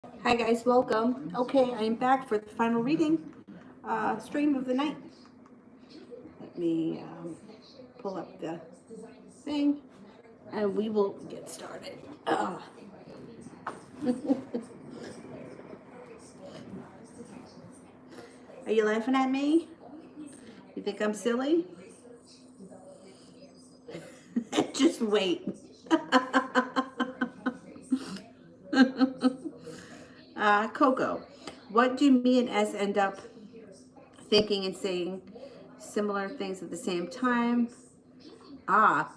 Hi guys, welcome. Okay, I am back for the final reading, stream of the night. Let me pull up the thing, and we will get started. Are you laughing at me? You think I'm silly? Just wait. Coco, what do me and S end up thinking and saying similar things at the same time?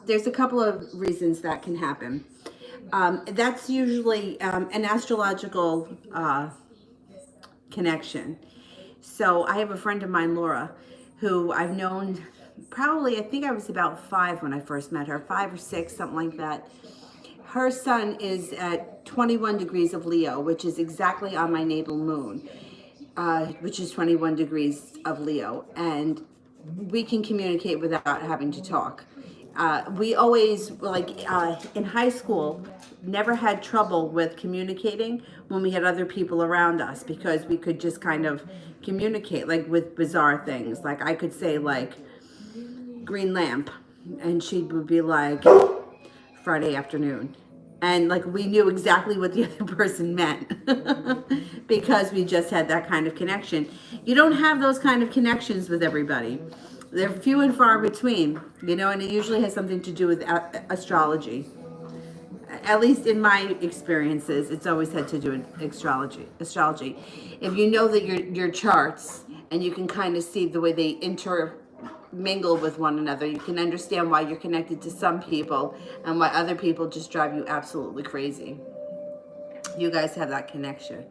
There's a couple of reasons that can happen. That's usually an astrological connection. So I have a friend of mine, Laura, who I've known probably, I think I was about 5 when I first met her, 5 or 6, something like that. Her sun is at 21 degrees of Leo, which is exactly on my natal moon, which is 21 degrees of Leo. And we can communicate without having to talk. We always, in high school, never had trouble with communicating when we had other people around us because we could just kind of communicate, like with bizarre things. Like I could say, like, green lamp, and she would be like, Friday afternoon. And like we knew exactly what the other person meant because we just had that kind of connection. You don't have those kind of connections with everybody. They're few and far between, and it usually has something to do with astrology. At least in my experiences, it's always had to do with astrology. If you know that your charts, and you can kind of see the way they intermingle with one another, you can understand why you're connected to some people and why other people just drive you absolutely crazy. You guys have that connection.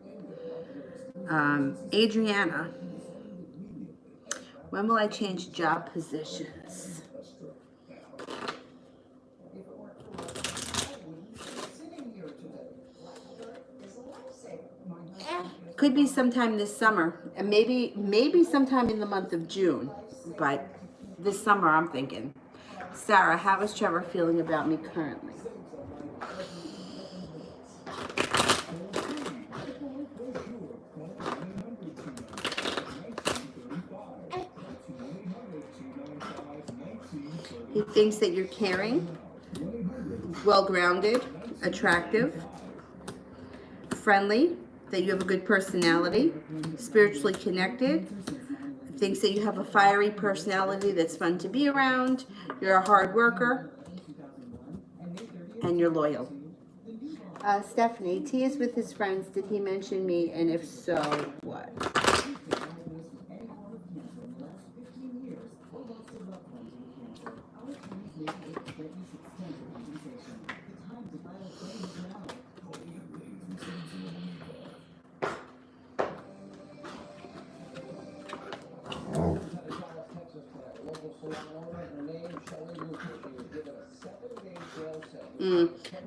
Adriana, when will I change job positions? Could be sometime this summer, and maybe sometime in the month of June, but this summer I'm thinking. Sarah, how is Trevor feeling about me currently? He thinks that you're caring, well-grounded, attractive, friendly, that you have a good personality, spiritually connected, thinks that you have a fiery personality that's fun to be around, you're a hard worker, and you're loyal. Stephanie, T is with his friends. Did he mention me? And if so, what?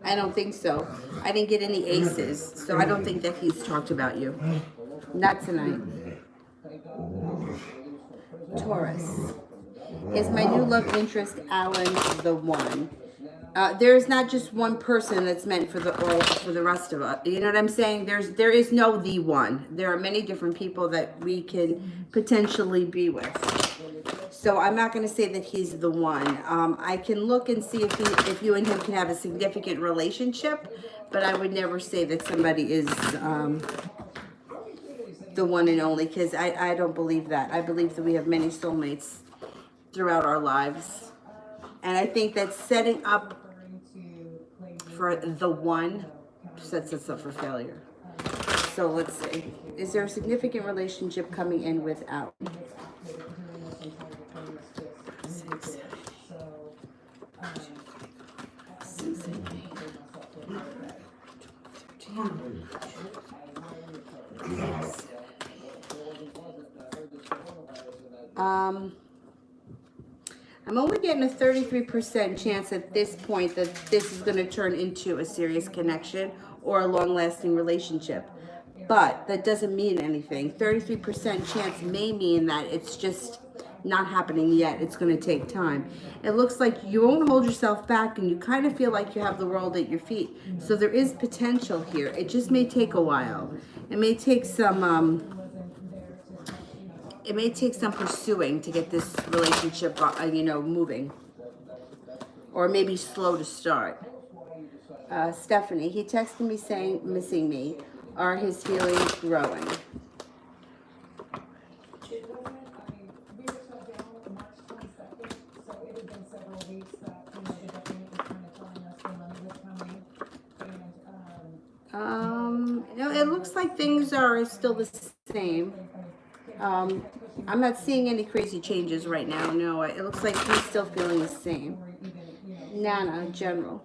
I don't think so. I didn't get any aces, so I don't think that he's talked about you. Not tonight. Taurus. Is my new love interest Alan the one? There's not just one person that's meant for the rest of us. You know what I'm saying? There is no the one. There are many different people that we can potentially be with. So I'm not going to say that he's the one. I can look and see if you and him can have a significant relationship, but I would never say that somebody is the one and only, because I don't believe that. I believe that we have many soulmates throughout our lives. And I think that setting up for the one sets us up for failure. So let's see. Is there a significant relationship coming in without? I'm only getting a 33% chance at this point that this is going to turn into a serious connection or a long-lasting relationship. But that doesn't mean anything. 33% chance may mean that it's just not happening yet. It's going to take time. It looks like you won't hold yourself back, and you kind of feel like you have the world at your feet. So there is potential here. It just may take a while. It may take some pursuing to get this relationship, moving, or maybe slow to start. Stephanie, he texted me saying missing me. Are his feelings growing? It looks like things are still the same. I'm not seeing any crazy changes right now. No, it looks like he's still feeling the same. Nana, general.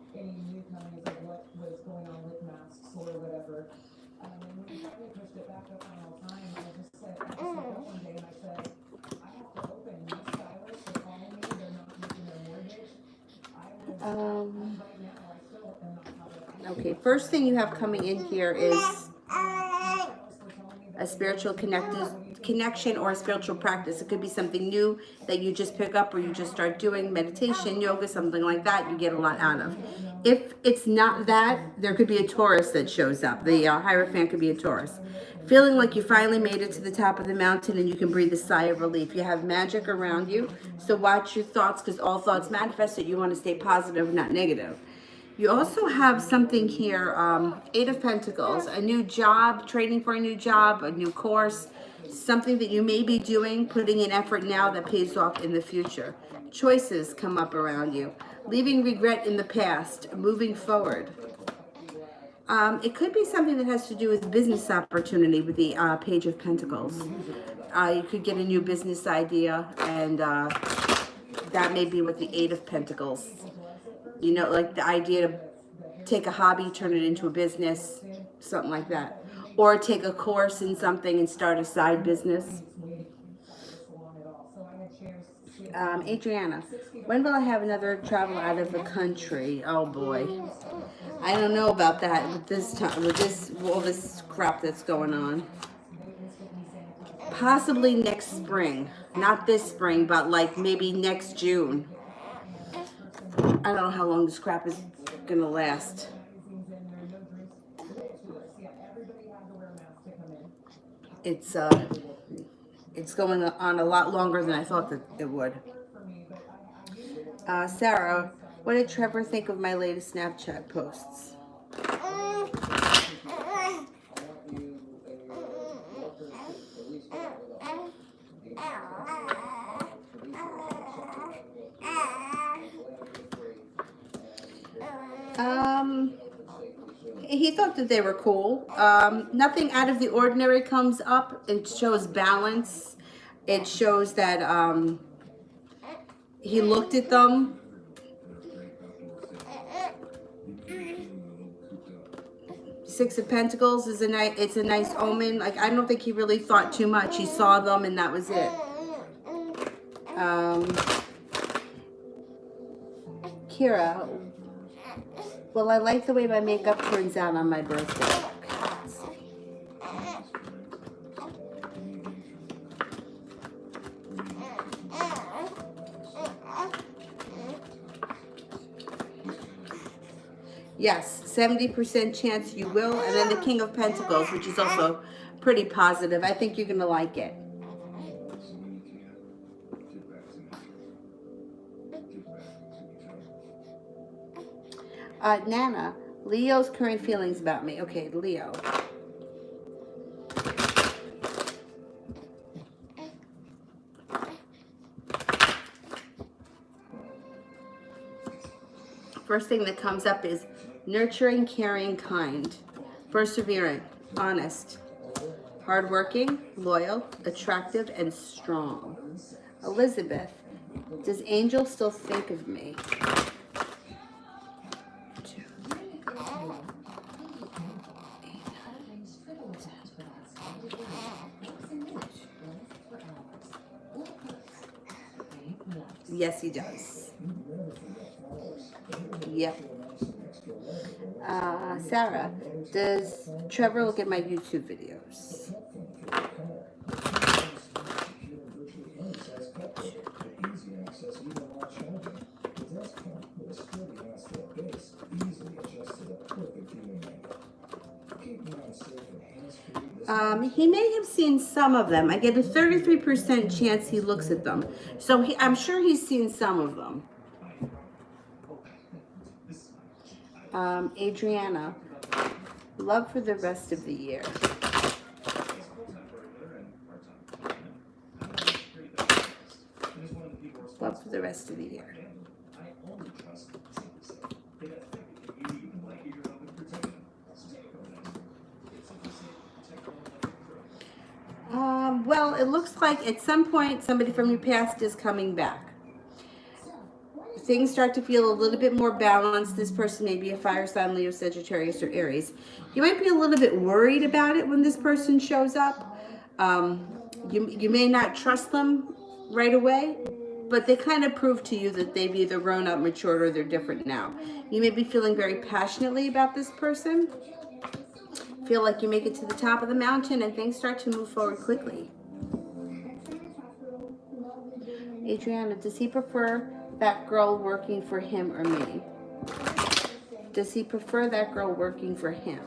Okay, first thing you have coming in here is a spiritual connection or a spiritual practice. It could be something new that you just pick up or you just start doing, meditation, yoga, something like that. You get a lot out of. If it's not that, there could be a Taurus that shows up. The Hierophant could be a Taurus. Feeling like you finally made it to the top of the mountain and you can breathe a sigh of relief. You have magic around you, so watch your thoughts, because all thoughts manifest. So you want to stay positive, not negative. You also have something here, Eight of Pentacles, a new job, training for a new job, a new course, something that you may be doing, putting in effort now that pays off in the future. Choices come up around you, leaving regret in the past, moving forward. It could be something that has to do with business opportunity with the Page of Pentacles. You could get a new business idea, and that may be with the Eight of Pentacles. You know, like the idea to take a hobby, turn it into a business, something like that. Or take a course in something and start a side business. Adriana, when will I have another travel out of the country? Oh boy. I don't know about that with this time, all this crap that's going on. Possibly next spring. Not this spring, but like maybe next June. I don't know how long this crap is gonna last. It's going on a lot longer than I thought that it would. Sarah, what did Trevor think of my latest Snapchat posts? He thought that they were cool. Nothing out of the ordinary comes up. It shows balance. It shows that he looked at them. Six of Pentacles is it's a nice omen. Like, I don't think he really thought too much. He saw them and that was it. Kira, well, I like the way my makeup turns out on my birthday. Yes, 70% chance you will. And then the King of Pentacles, which is also pretty positive. I think you're going to like it. Nana, Leo's current feelings about me. Okay, Leo. First thing that comes up is nurturing, caring, kind, persevering, honest, hardworking, loyal, attractive, and strong. Elizabeth, does Angel still think of me? Yes, he does. Yep. Sarah, does Trevor look at my YouTube videos? He may have seen some of them. I get a 33% chance he looks at them. So I'm sure he's seen some of them. Adriana, love for the rest of the year. Love for the rest of the year. Well, it looks like at some point somebody from your past is coming back. Things start to feel a little bit more balanced. This person may be a fire sign, Leo, Sagittarius, or Aries. You might be a little bit worried about it when this person shows up. You may not trust them right away, but they kind of prove to you that they've either grown up, matured, or they're different now. You may be feeling very passionately about this person. Feel like you make it to the top of the mountain and things start to move forward quickly. Adriana, does he prefer that girl working for him or me? Does he prefer that girl working for him?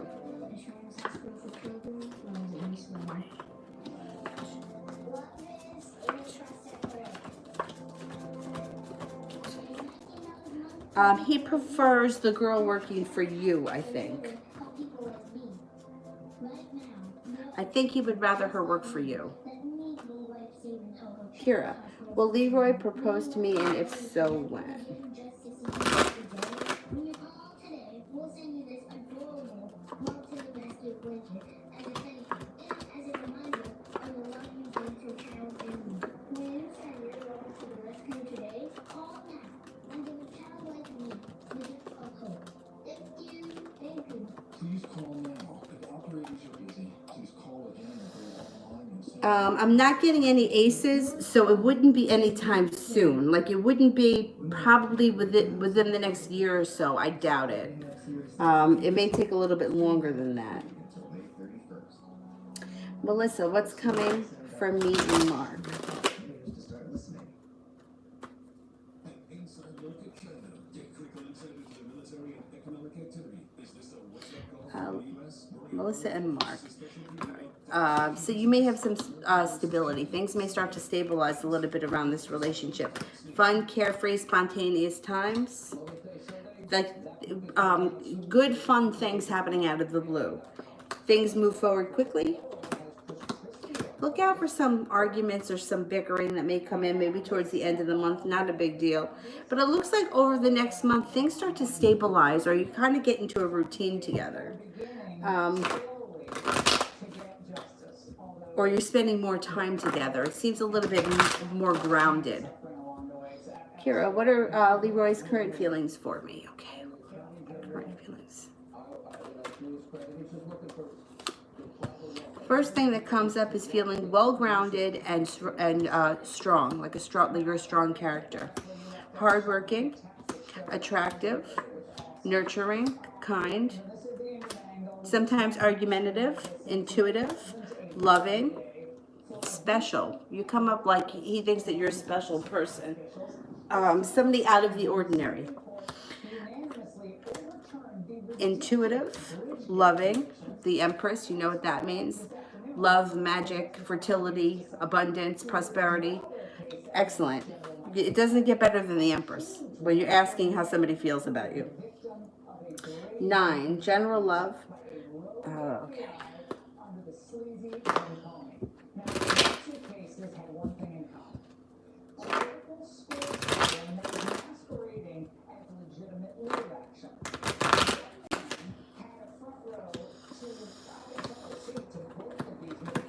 He prefers the girl working for you, I think. I think he would rather her work for you. Kira, will Leroy propose to me, and if so, when? I'm not getting any aces, so it wouldn't be anytime soon. Like, it wouldn't be probably within the next year or so. I doubt it. It may take a little bit longer than that. Melissa, what's coming for me and Mark? Melissa and Mark. So you may have some stability. Things may start to stabilize a little bit around this relationship. Fun, carefree, spontaneous times. Like good, fun things happening out of the blue. Things move forward quickly. Look out for some arguments or some bickering that may come in maybe towards the end of the month. Not a big deal. But it looks like over the next month, things start to stabilize or you kind of get into a routine together. Or you're spending more time together. It seems a little bit more grounded. Kira, what are Leroy's current feelings for me? Okay, current feelings. First thing that comes up is feeling well-grounded and strong, like you're a strong character. Hardworking, attractive, nurturing, kind, sometimes argumentative, intuitive, loving, special. You come up like he thinks that you're a special person. Somebody out of the ordinary. Intuitive, loving, the Empress, you know what that means. Love, magic, fertility, abundance, prosperity. Excellent. It doesn't get better than the Empress when you're asking how somebody feels about you. 9, general love. Okay.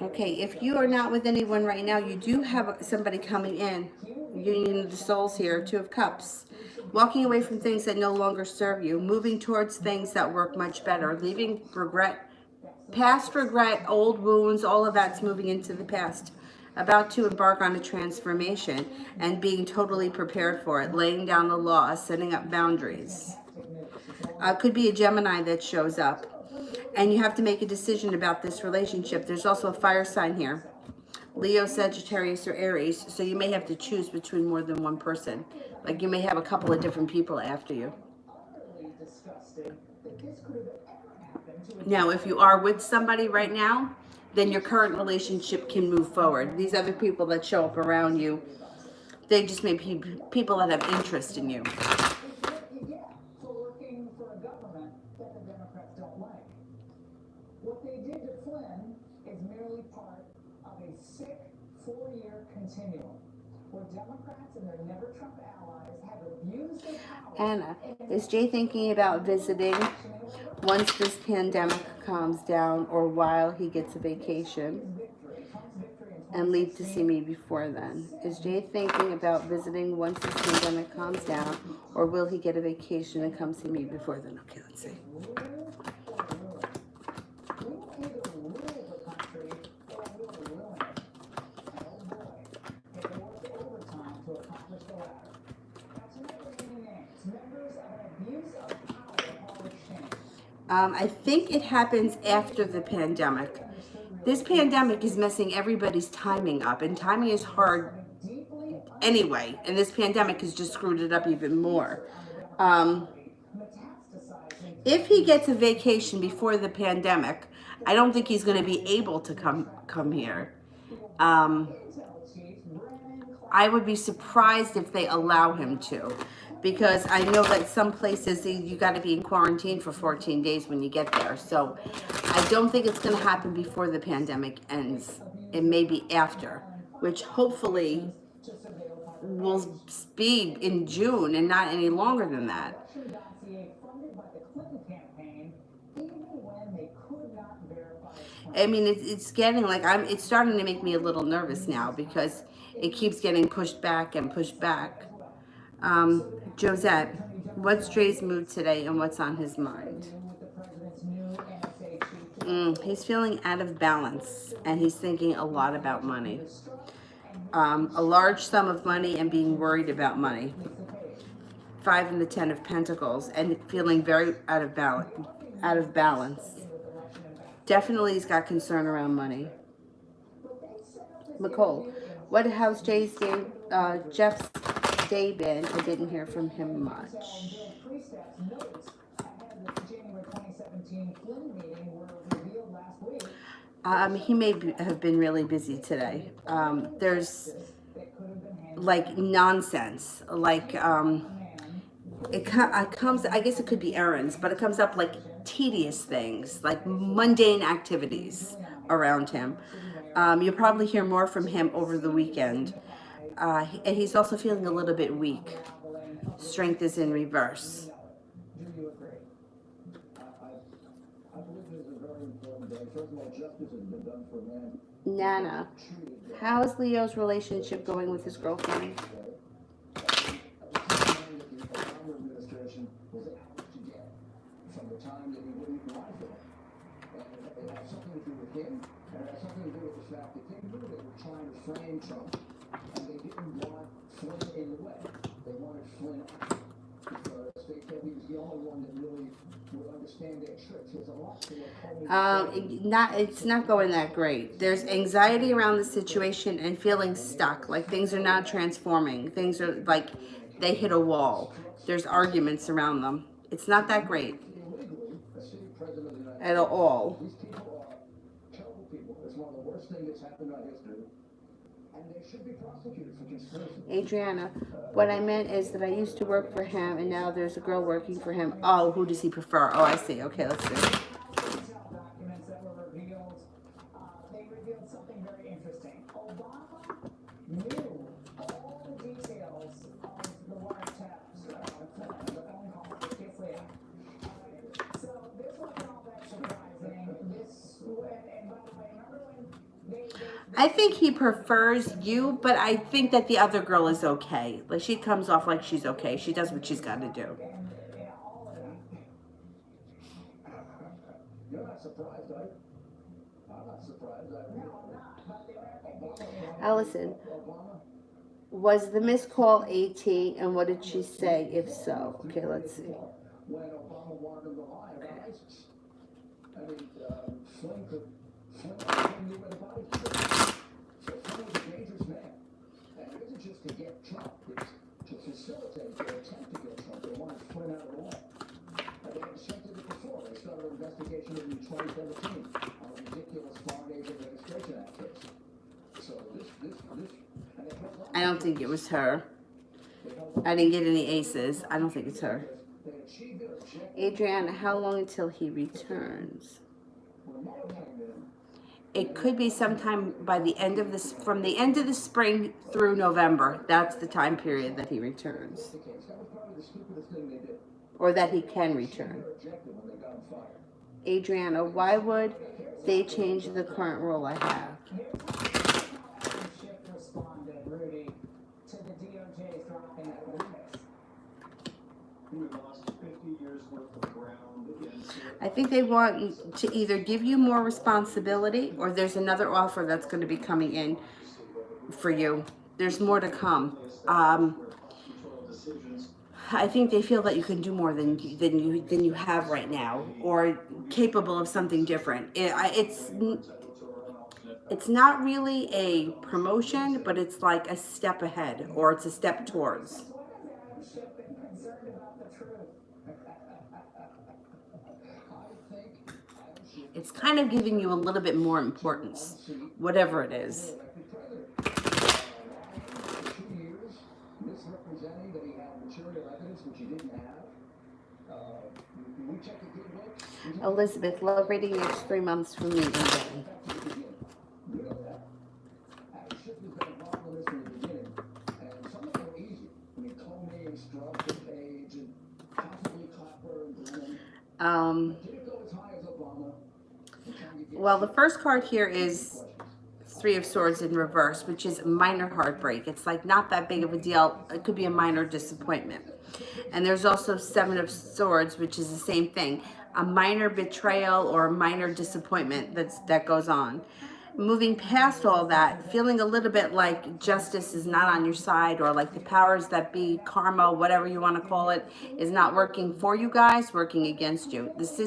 Okay, if you are not with anyone right now, you do have somebody coming in. Union of the Souls here, 2 of Cups. Walking away from things that no longer serve you. Moving towards things that work much better. Leaving regret, past regret, old wounds, all of that's moving into the past. About to embark on a transformation and being totally prepared for it. Laying down the law, setting up boundaries. Could be a Gemini that shows up. And you have to make a decision about this relationship. There's also a fire sign here. Leo, Sagittarius, or Aries. So you may have to choose between more than one person. Like you may have a couple of different people after you. Now, if you are with somebody right now, then your current relationship can move forward. These other people that show up around you, they just may be people that have interest in you. What they did to Flynn is merely part of a sick 4-year continuum where Democrats and their never Trump allies have abused their power. Anna, is Jay thinking about visiting once this pandemic calms down or while he gets a vacation and leave to see me before then? Is Jay thinking about visiting once this pandemic calms down or will he get a vacation and come see me before then? Okay, let's see. I think it happens after the pandemic. This pandemic is messing everybody's timing up, and timing is hard anyway, and this pandemic has just screwed it up even more. If he gets a vacation before the pandemic, I don't think he's going to be able to come here. I would be surprised if they allow him to, because I know that some places you got to be in quarantine for 14 days when you get there. So I don't think it's going to happen before the pandemic ends. It may be after, which hopefully will be in June and not any longer than that. I mean, it's getting like it's starting to make me a little nervous now because it keeps getting pushed back and pushed back. Josette, what's Dre's mood today and what's on his mind? He's feeling out of balance and he's thinking a lot about money. A large sum of money and being worried about money. 5 and the 10 of Pentacles and feeling very out of balance. Definitely he's got concern around money. McCall, how's Jeff's day been? I didn't hear from him much. He may have been really busy today. There's like nonsense, like it comes, I guess it could be errands, but it comes up like tedious things, like mundane activities around him. You'll probably hear more from him over the weekend. And he's also feeling a little bit weak. Strength is in reverse. Nana, how is Leo's relationship going with his girlfriend? And they didn't want Flynn in the way. They wanted Flynn out because they felt he was the only one that really would understand their tricks. There's a lot to it's not going that great. There's anxiety around the situation and feeling stuck, like things are not transforming. Things are like they hit a wall. There's arguments around them. It's not that great at all. These people are terrible people. It's one of the worst things that's happened in our history. And they should be prosecuted for conspiracy. Adriana, what I meant is that I used to work for him and now there's a girl working for him. Oh, who does he prefer? Oh, I see. Okay, let's see. Documents that were revealed, they revealed something very interesting. Obama knew all the details of the wiretaps, the phone calls that gets later. So this wasn't all that surprising. And by the way, remember when I think he prefers you, but I think that the other girl is okay. Like she comes off like she's okay. She does what she's got to do. You're not surprised, are you? I'm not surprised. Allison, was the missed call AT and what did she say if so? Okay, let's see. When Obama wanted him to lie about ISIS. I mean, Flynn knew where the body was. So Flynn was a dangerous man. And it isn't just to get Trump, it's to facilitate their attempt to get Trump. They wanted Flynn out of the way. And they accepted it before. They started an investigation in 2017 on a ridiculous farm agent don't think it was her. I didn't get any aces. I don't think it's her. Adriana, how long until he returns? It could be sometime by the end of this, from the end of the spring through November. That's the time period that he returns. Or that he can return. Adriana, why would they change the current role I have? I think they want to either give you more responsibility or there's another offer that's going to be coming in for you. There's more to come. I think they feel that you can do more than you have right now, or capable of something different. It's not really a promotion, but it's like a step ahead, or it's a step towards. It's kind of giving you a little bit more importance, whatever it is. Elizabeth, love reading next 3 months from me. Well, the first card here is Three of Swords in reverse, which is minor heartbreak. It's like not that big of a deal. It could be a minor disappointment. And there's also Seven of Swords, which is the same thing. A minor betrayal or a minor disappointment that goes on. Moving past all that, feeling a little bit like justice is not on your side, or like the powers that be, karma, whatever you want to call it, is not working for you guys, working against you. This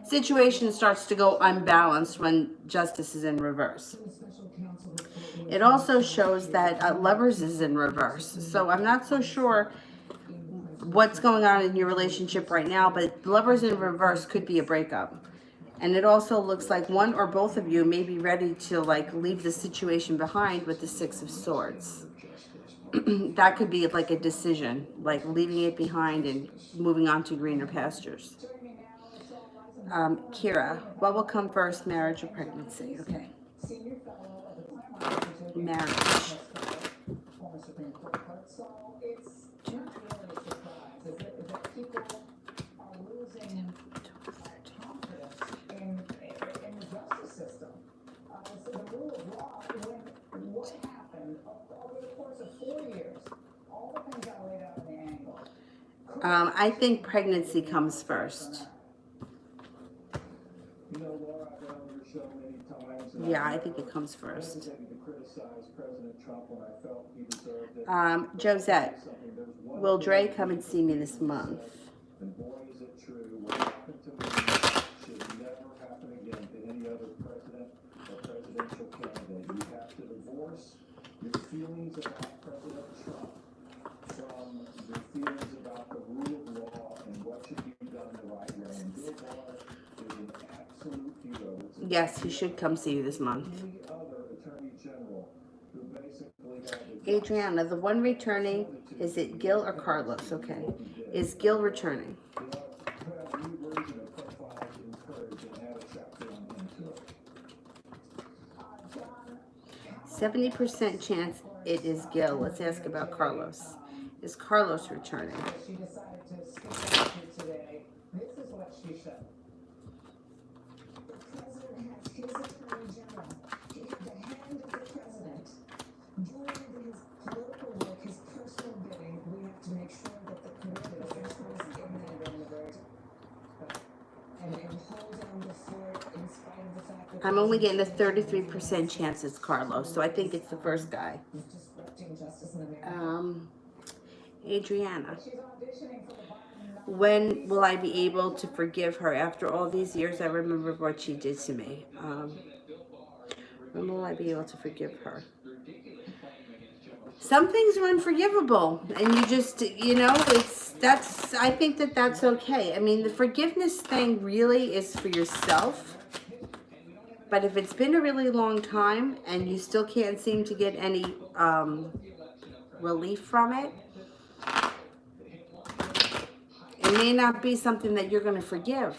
situation starts to go unbalanced when justice is in reverse. It also shows that Lovers is in reverse. So I'm not so sure what's going on in your relationship right now, but Lovers in reverse could be a breakup. And it also looks like one or both of you may be ready to like leave the situation behind with the Six of Swords. That could be like a decision, like leaving it behind and moving on to greener pastures. Kira, what will come first, marriage or pregnancy? Okay. Marriage. I think pregnancy comes first. Yeah, I think it comes first. Josette, will Dre come and see me this month? Yes, he should come see you this month. Adriana, the one returning, is it Gil or Carlos? Okay. Is Gil returning? 70% chance it is Gil. Let's ask about Carlos. Is Carlos returning? She decided to skip out here today. This is what she said. The president has his attorney general, the hand of the president, doing his political work, his personal bidding. We have to make sure that the committed officials in that in the verdict and hold down the fort in spite of the fact that I'm only getting a 33% chance it's Carlos, so I think it's the first guy. disrupting justice in America. Adriana, when will I be able to forgive her? After all these years, I remember what she did to me. When will I be able to forgive her? Some things are unforgivable, and you just, you know, I think that's okay. I mean, the forgiveness thing really is for yourself. But if it's been a really long time and you still can't seem to get any relief from it. It may not be something that you're going to forgive.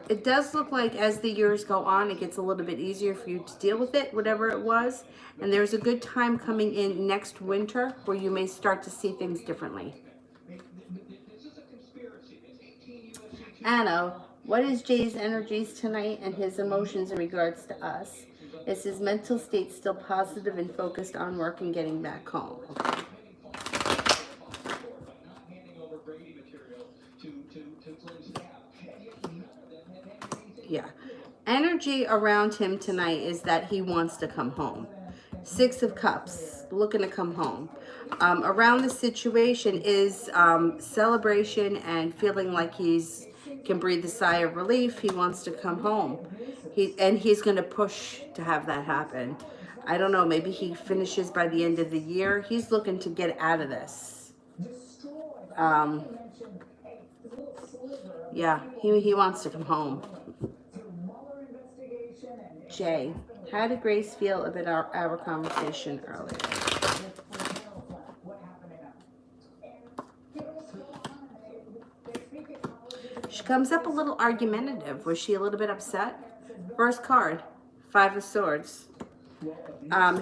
It does look like as the years go on, it gets a little bit easier for you to deal with it, whatever it was. And there's a good time coming in next winter where you may start to see things differently. Anna, what is Jay's energies tonight and his emotions in regards to us? Is his mental state still positive and focused on work and getting back home? Okay. Yeah. Energy around him tonight is that he wants to come home. 6 of Cups, looking to come home. Around the situation is celebration and feeling like he's can breathe a sigh of relief. He wants to come home. He's going to push to have that happen. I don't know, maybe he finishes by the end of the year. He's looking to get out of this. Yeah, he wants to come home. Jay, how did Grace feel about our conversation earlier? She comes up a little argumentative. Was she a little bit upset? First card, 5 of Swords.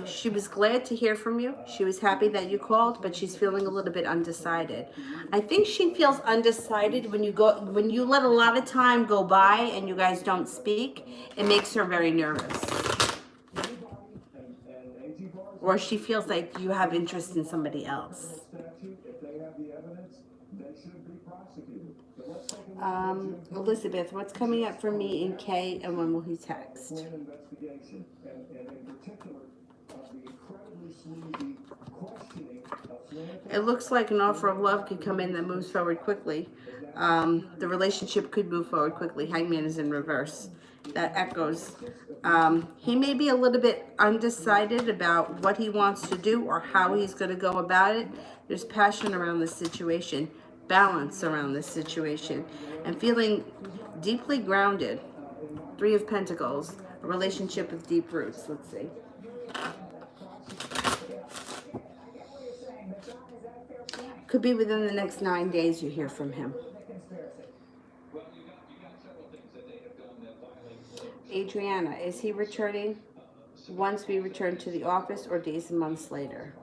She was glad to hear from you. She was happy that you called, but she's feeling a little bit undecided. I think she feels undecided when you let a lot of time go by and you guys don't speak. It makes her very nervous. Or she feels like you have interest in somebody else. Elizabeth, what's coming up for me in K and when will he text? It looks like an offer of love could come in that moves forward quickly. The relationship could move forward quickly. Hangman is in reverse. That echoes. He may be a little bit undecided about what he wants to do or how he's going to go about it. There's passion around this situation, balance around this situation, and feeling deeply grounded. 3 of Pentacles, a relationship with deep roots. Let's see. Could be within the next 9 days you hear from him. Adriana, is he returning once we return to the office or days and months later?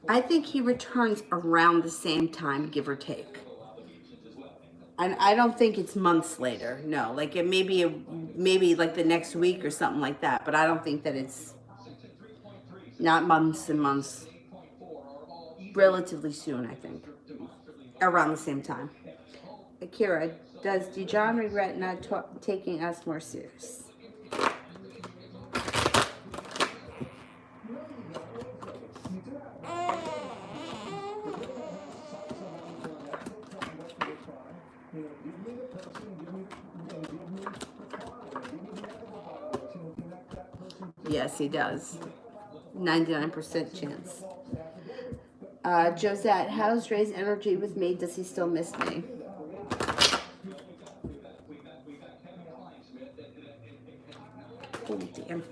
I think he returns around the same time, give or take. And I don't think it's months later. No, like it may be maybe like the next week or something like that. But I don't think that it's not months and months. Relatively soon, I think. Around the same time. Akira, does Dijon regret not taking us more serious? Yes, he does. 99% chance. Josette, how's Ray's energy with me? Does he still miss me? Oh, damn.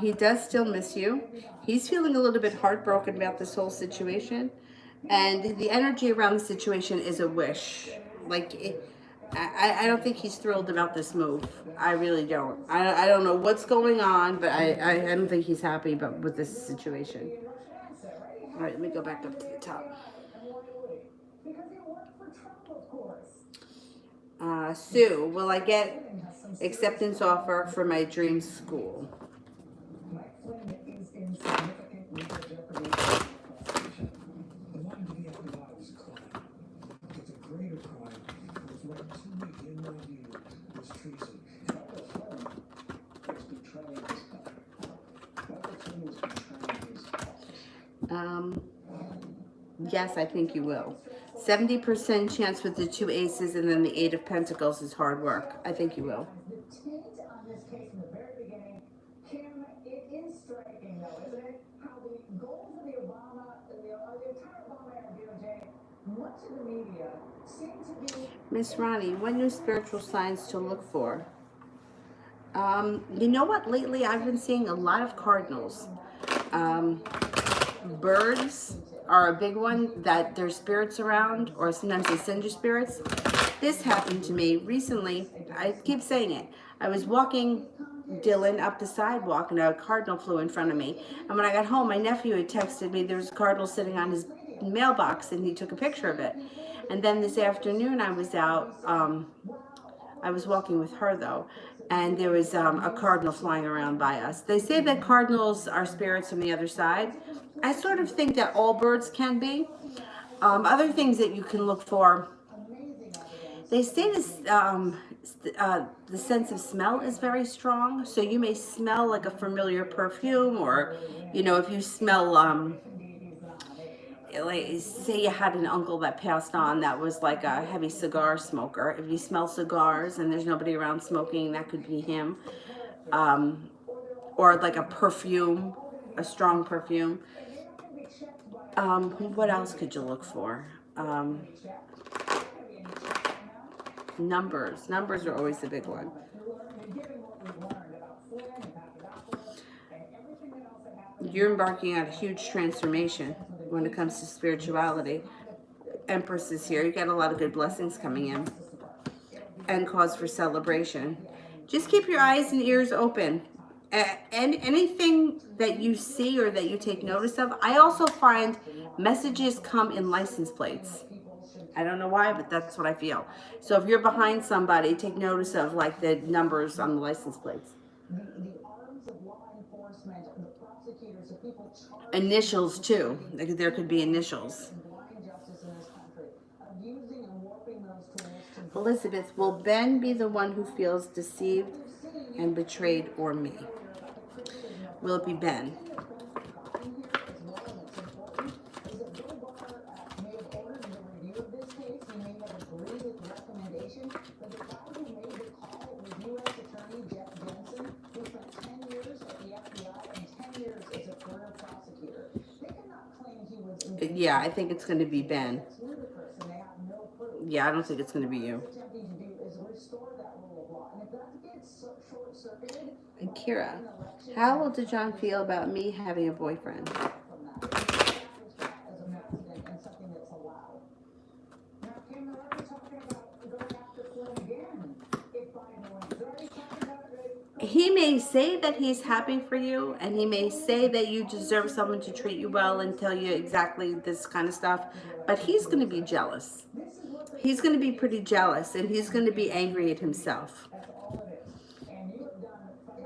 He does still miss you. He's feeling a little bit heartbroken about this whole situation. And the energy around the situation is a wish. Like, I don't think he's thrilled about this move. I really don't. I don't know what's going on, but I don't think he's happy with this situation. All right, let me go back up to the top. Sue, will I get acceptance offer for my dream school? Um, yes, I think you will. 70% chance with the 2 aces, and then the 8 of Pentacles is hard work. I think you will. The tint on this case from the very beginning, Kim, it is striking though, isn't it? How the goals of the entire Obama era DOJ, much of the media seem to be. Miss Ronnie, what new spiritual signs to look for? You know what? Lately, I've been seeing a lot of cardinals. Birds are a big one, that there's spirits around, or sometimes they send you spirits. This happened to me recently. I keep saying it. I was walking Dylan up the sidewalk, and a cardinal flew in front of me. And when I got home, my nephew had texted me there was a cardinal sitting on his mailbox, and he took a picture of it. And then this afternoon, I was out. I was walking with her though, and there was a cardinal flying around by us. They say that cardinals are spirits from the other side. I sort of think that all birds can be. Other things that you can look for, they say this, the sense of smell is very strong. So you may smell like a familiar perfume, or, you know, if you smell, like, say you had an uncle that passed on that was like a heavy cigar smoker. If you smell cigars and there's nobody around smoking, that could be him. Or like a perfume, a strong perfume. What else could you look for? Numbers. Numbers are always the big one. You're embarking on a huge transformation when it comes to spirituality. Empress is here. You got a lot of good blessings coming in, and cause for celebration. Just keep your eyes and ears open. And anything that you see or that you take notice of, I also find messages come in license plates. I don't know why, but that's what I feel. So if you're behind somebody, take notice of like the numbers on the license plates. Initials too. Like there could be initials. Elizabeth, will Ben be the one who feels deceived and betrayed, or me? Will it be Ben? Yeah, I think it's going to be Ben. Yeah, I don't think it's going to be you. And Kira, how will DeJohn feel about me having a boyfriend? He may say that he's happy for you, and he may say that you deserve someone to treat you well and tell you exactly this kind of stuff, but he's going to be jealous. He's going to be pretty jealous, and he's going to be angry at himself.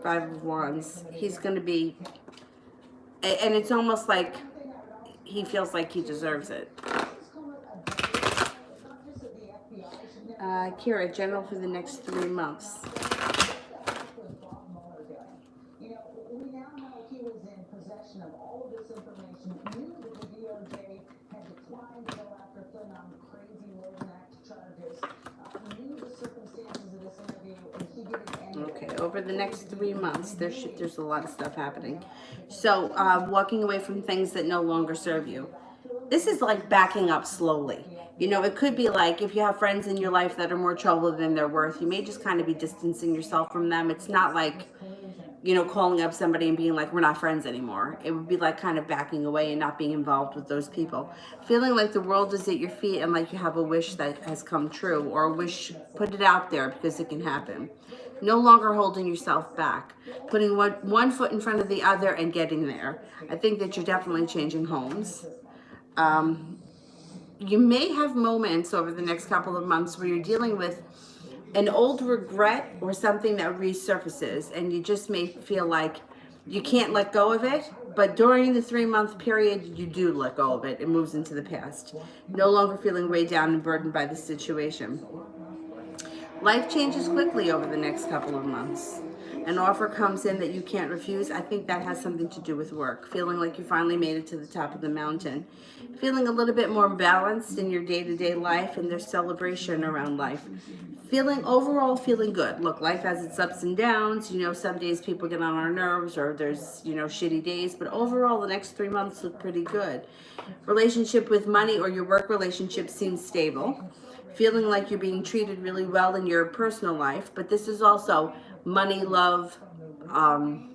5 of Wands. He's going to be, and it's almost like he feels like he deserves it. Kira, general for the next 3 months. Okay, over the next 3 months, there's a lot of stuff happening. So, walking away from things that no longer serve you. This is like backing up slowly. You know, it could be like if you have friends in your life that are more trouble than they're worth, you may just kind of be distancing yourself from them. It's not like, you know, calling up somebody and being like, we're not friends anymore. It would be like kind of backing away and not being involved with those people. Feeling like the world is at your feet and like you have a wish that has come true, or a wish, put it out there because it can happen. No longer holding yourself back. Putting one foot in front of the other and getting there. I think that you're definitely changing homes. You may have moments over the next couple of months where you're dealing with an old regret or something that resurfaces, and you just may feel like you can't let go of it, but during the 3-month period, you do let go of it. It moves into the past. No longer feeling weighed down and burdened by the situation. Life changes quickly over the next couple of months. An offer comes in that you can't refuse. I think that has something to do with work. Feeling like you finally made it to the top of the mountain. Feeling a little bit more balanced in your day-to-day life, and there's celebration around life. Overall feeling good. Look, life has its ups and downs. You know, some days people get on our nerves or there's, shitty days. But overall, the next 3 months look pretty good. Relationship with money or your work relationship seems stable. Feeling like you're being treated really well in your personal life. But this is also money, love, um,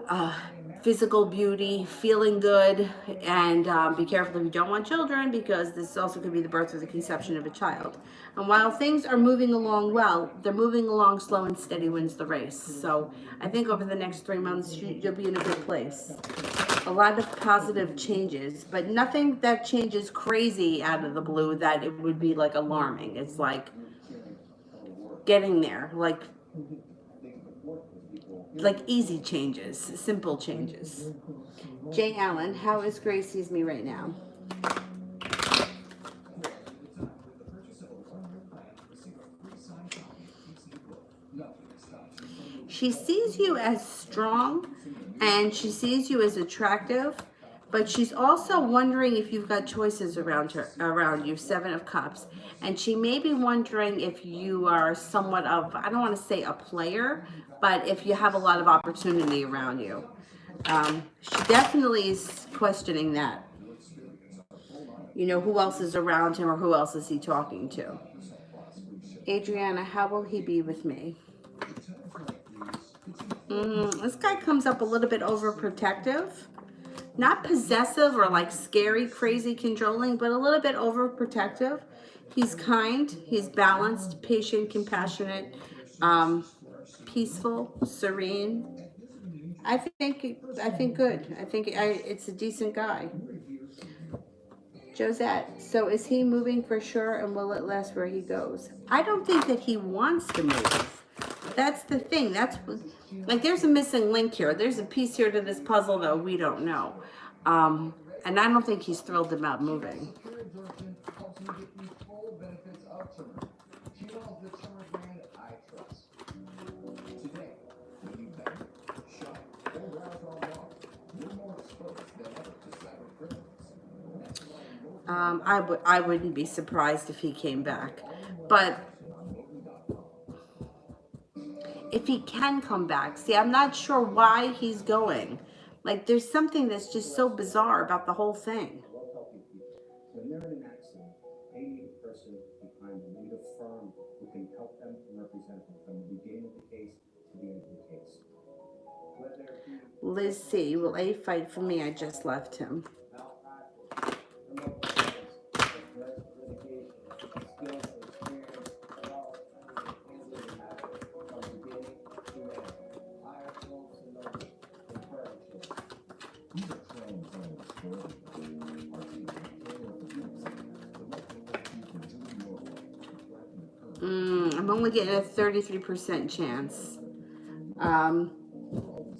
uh, physical beauty, feeling good, and be careful if you don't want children, because this also could be the birth or the conception of a child. And while things are moving along well, they're moving along slow and steady wins the race. So I think over the next 3 months, you'll be in a good place. A lot of positive changes, but nothing that changes crazy out of the blue that it would be like alarming. It's like getting there, like easy changes, simple changes. Jay Allen, how is Grace sees me right now? She sees you as strong and she sees you as attractive, but she's also wondering if you've got choices around you, 7 of Cups. And she may be wondering if you are somewhat of, I don't want to say a player, but if you have a lot of opportunity around you. She definitely is questioning that. You know, who else is around him or who else is he talking to? Adriana, how will he be with me? This guy comes up a little bit overprotective. Not possessive or like scary, crazy, controlling, but a little bit overprotective. He's kind, he's balanced, patient, compassionate, peaceful, serene. I think good. It's a decent guy. Josette, so is he moving for sure, and will it last where he goes? I don't think that he wants to move. That's the thing. Like there's a missing link here. There's a piece here to this puzzle that we don't know. And I don't think he's thrilled about moving. I wouldn't be surprised if he came back, but if he can come back, see, I'm not sure why he's going. Like there's something that's just so bizarre about the whole thing. When they're in an accident, they need a person behind them. They need a firm who can help them and represent them from the beginning of the case to the end of the case. Liz C, will A fight for me? I just left him. I'm only getting a 33% chance.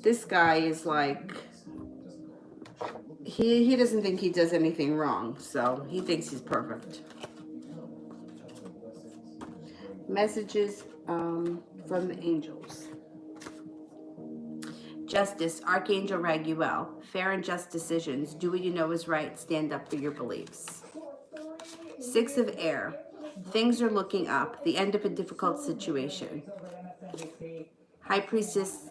This guy is like, he doesn't think he does anything wrong, so he thinks he's perfect. Messages from the angels. Justice, Archangel Raguel. Fair and just decisions. Do what you know is right. Stand up for your beliefs. 6 of Air. Things are looking up. The end of a difficult situation. High Priestess,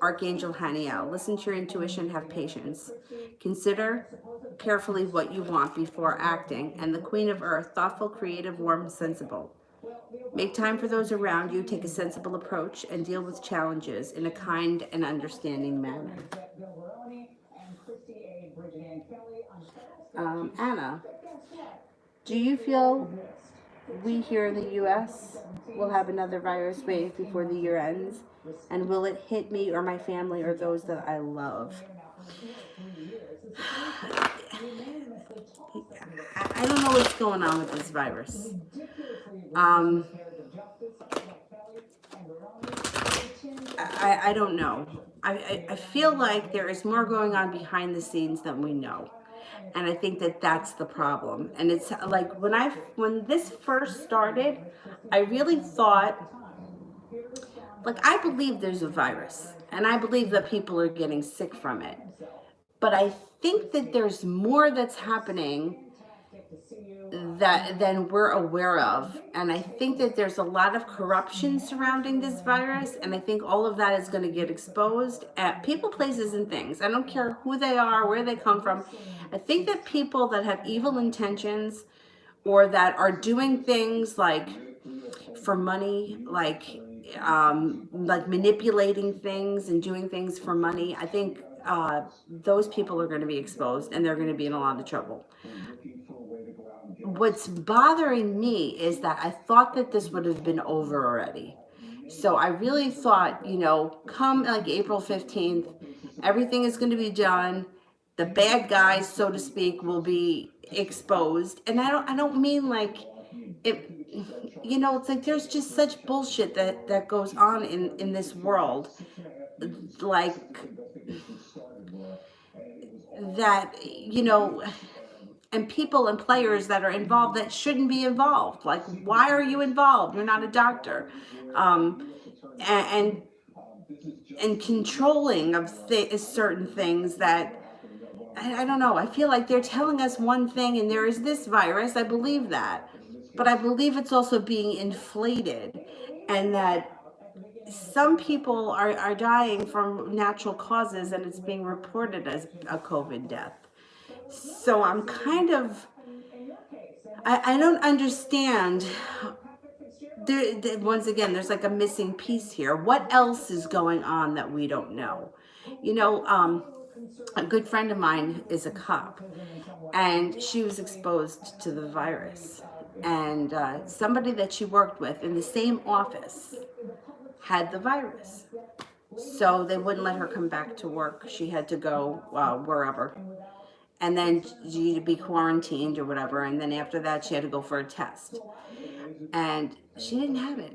Archangel Haniel. Listen to your intuition. Have patience. Consider carefully what you want before acting. And the Queen of Earth. Thoughtful, creative, warm, sensible. Make time for those around you. Take a sensible approach and deal with challenges in a kind and understanding manner. Anna, do you feel we here in the U.S. will have another virus wave before the year ends? And will it hit me or my family or those that I love? I don't know what's going on with this virus. I don't know. I feel like there is more going on behind the scenes than we know. And I think that that's the problem. And it's like when this first started, I really thought, like, I believe there's a virus and I believe that people are getting sick from it. But I think that there's more that's happening that than we're aware of. And I think that there's a lot of corruption surrounding this virus, and I think all of that is going to get exposed at people, places, and things. I don't care who they are, where they come from. I think that people that have evil intentions or that are doing things like for money, like manipulating things and doing things for money, I think those people are going to be exposed and they're going to be in a lot of trouble. What's bothering me is that I thought that this would have been over already. So I really thought, come like April 15th, everything is going to be done. The bad guys, so to speak, will be exposed. And I don't mean like it, it's like there's just such bullshit that goes on in this world. Like that, and people and players that are involved that shouldn't be involved. Like, why are you involved? You're not a doctor. And controlling of certain things that, I don't know. I feel like they're telling us one thing and there is this virus. I believe that. But I believe it's also being inflated and that some people are dying from natural causes and it's being reported as a COVID death. So I'm kind of, I don't understand. Once again, there's like a missing piece here. What else is going on that we don't know? A good friend of mine is a cop, and she was exposed to the virus. And somebody that she worked with in the same office had the virus. So they wouldn't let her come back to work. She had to go wherever. And then she had to be quarantined or whatever. And then after that, she had to go for a test. And she didn't have it.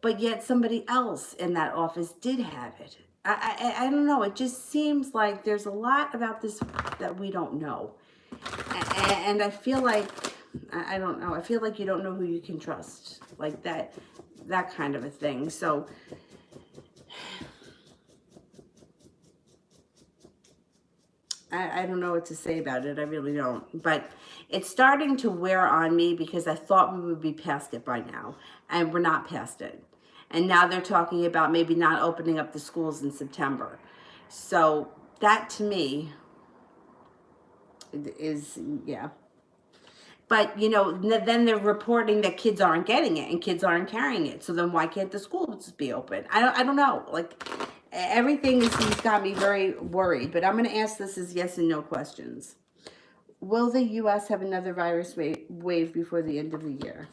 But yet somebody else in that office did have it. I don't know. It just seems like there's a lot about this that we don't know. And I feel like, I don't know. I feel like you don't know who you can trust. Like that kind of a thing. So I don't know what to say about it. I really don't. But it's starting to wear on me because I thought we would be past it by now. And we're not past it. And now they're talking about maybe not opening up the schools in September. So that to me is, yeah. But, then they're reporting that kids aren't getting it and kids aren't carrying it. So then why can't the schools be open? I don't know. Like, everything has got me very worried. But I'm going to ask this as yes and no questions. Will the U.S. have another virus wave before the end of the year?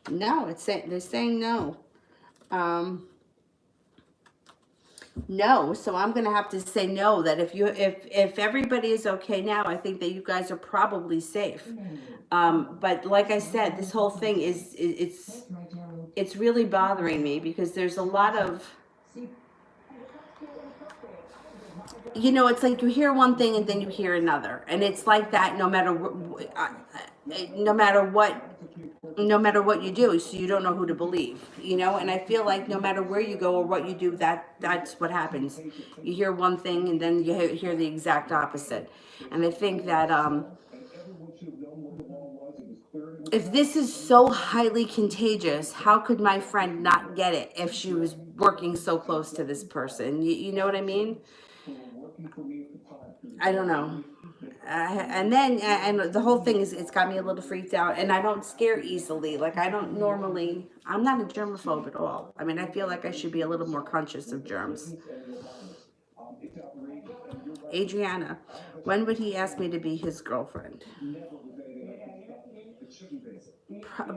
No, they're saying no. No, so I'm gonna have to say no. That if everybody is okay now, I think that you guys are probably safe. But like I said, this whole thing it's really bothering me because there's a lot of, it's like you hear one thing and then you hear another, and it's like that no matter what you do, so you don't know who to believe, and I feel like no matter where you go or what you do, that's what happens. You hear one thing and then you hear the exact opposite. And I think that if this is so highly contagious, how could my friend not get it if she was working so close to this person? You know what I mean? I don't know. And the whole thing it's got me a little freaked out, and I don't scare easily. Like, I'm not a germaphobe at all. I mean, I feel like I should be a little more conscious of germs. Adriana, when would he ask me to be his girlfriend?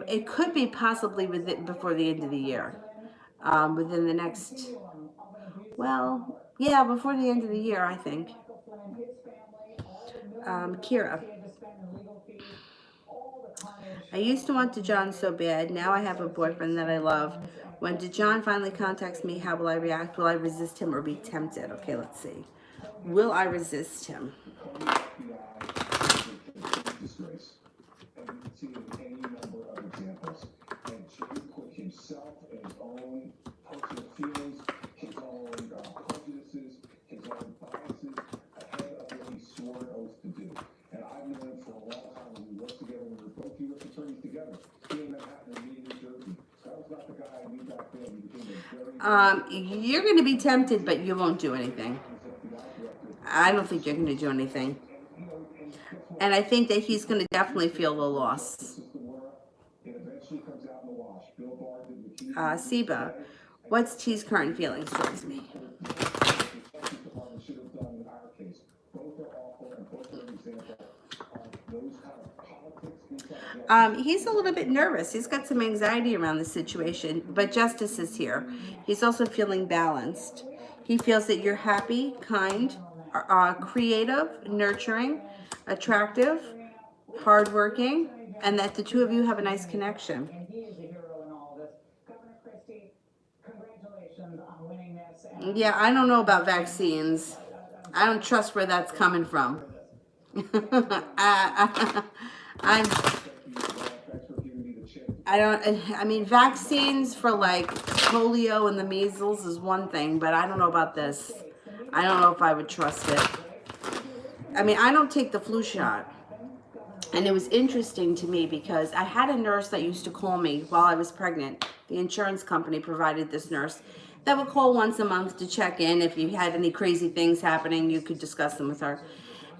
It could be possibly before the end of the year. Within the next, before the end of the year, I think. Kira. He had to spend the legal fees, all the carnage. I used to want DeJohn so bad. Now I have a boyfriend that I love. When DeJohn finally contacts me, how will I react? Will I resist him or be tempted? Okay, let's see. Will I resist him? Disgrace. And you can see it in any number of examples. And Jay put himself and his own personal feelings, his own prejudices, his own biases ahead of what he swore an oath to do. And I've known him for a long time when we worked together, when we were both U.S. attorneys together. He in Manhattan and me in New Jersey. That was not the guy I knew back then. He became a very You're going to be tempted, but you won't do anything. I don't think you're going to do anything. And I think that he's going to definitely feel the loss. Siba, what's T's current feelings towards me? He's a little bit nervous. He's got some anxiety around the situation, but justice is here. He's also feeling balanced. He feels that you're happy, kind, creative, nurturing, attractive, hardworking, and that the two of you have a nice connection. And he is the hero in all of this. Governor Christie, congratulations on winning this. And Yeah, I don't know about vaccines. I don't trust where that's coming from. I mean, vaccines for like polio and the measles is one thing, but I don't know about this. I don't know if I would trust it. I mean, I don't take the flu shot. And it was interesting to me because I had a nurse that used to call me while I was pregnant. The insurance company provided this nurse that would call once a month to check in. If you had any crazy things happening, you could discuss them with her.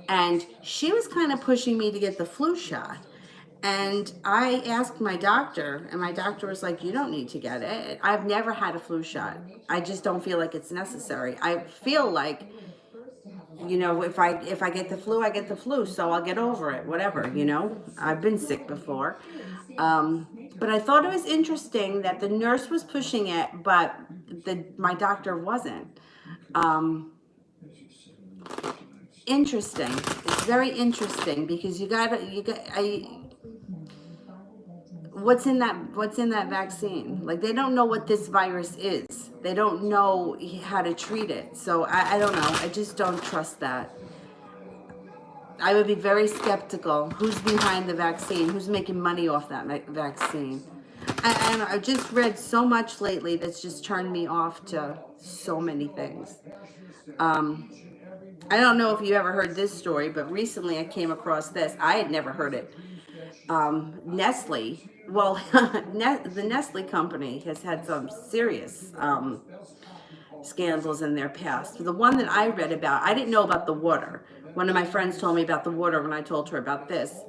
And she was kind of pushing me to get the flu shot. And I asked my doctor, and my doctor was like, you don't need to get it. I've never had a flu shot. I just don't feel like it's necessary. I feel like, you know, if I get the flu, I get the flu, so I'll get over it, whatever, you know. I've been sick before. But I thought it was interesting that the nurse was pushing it, but my doctor wasn't. Interesting. It's very interesting because what's in that vaccine? Like, they don't know what this virus is. They don't know how to treat it. So I don't know. I just don't trust that. I would be very skeptical. Who's behind the vaccine? Who's making money off that vaccine? And I've just read so much lately that's just turned me off to so many things. I don't know if you ever heard this story, but recently I came across this. I had never heard it. Nestle, well, the Nestle company has had some serious scandals in their past. The one that I read about, I didn't know about the water. One of my friends told me about the water when I told her about this.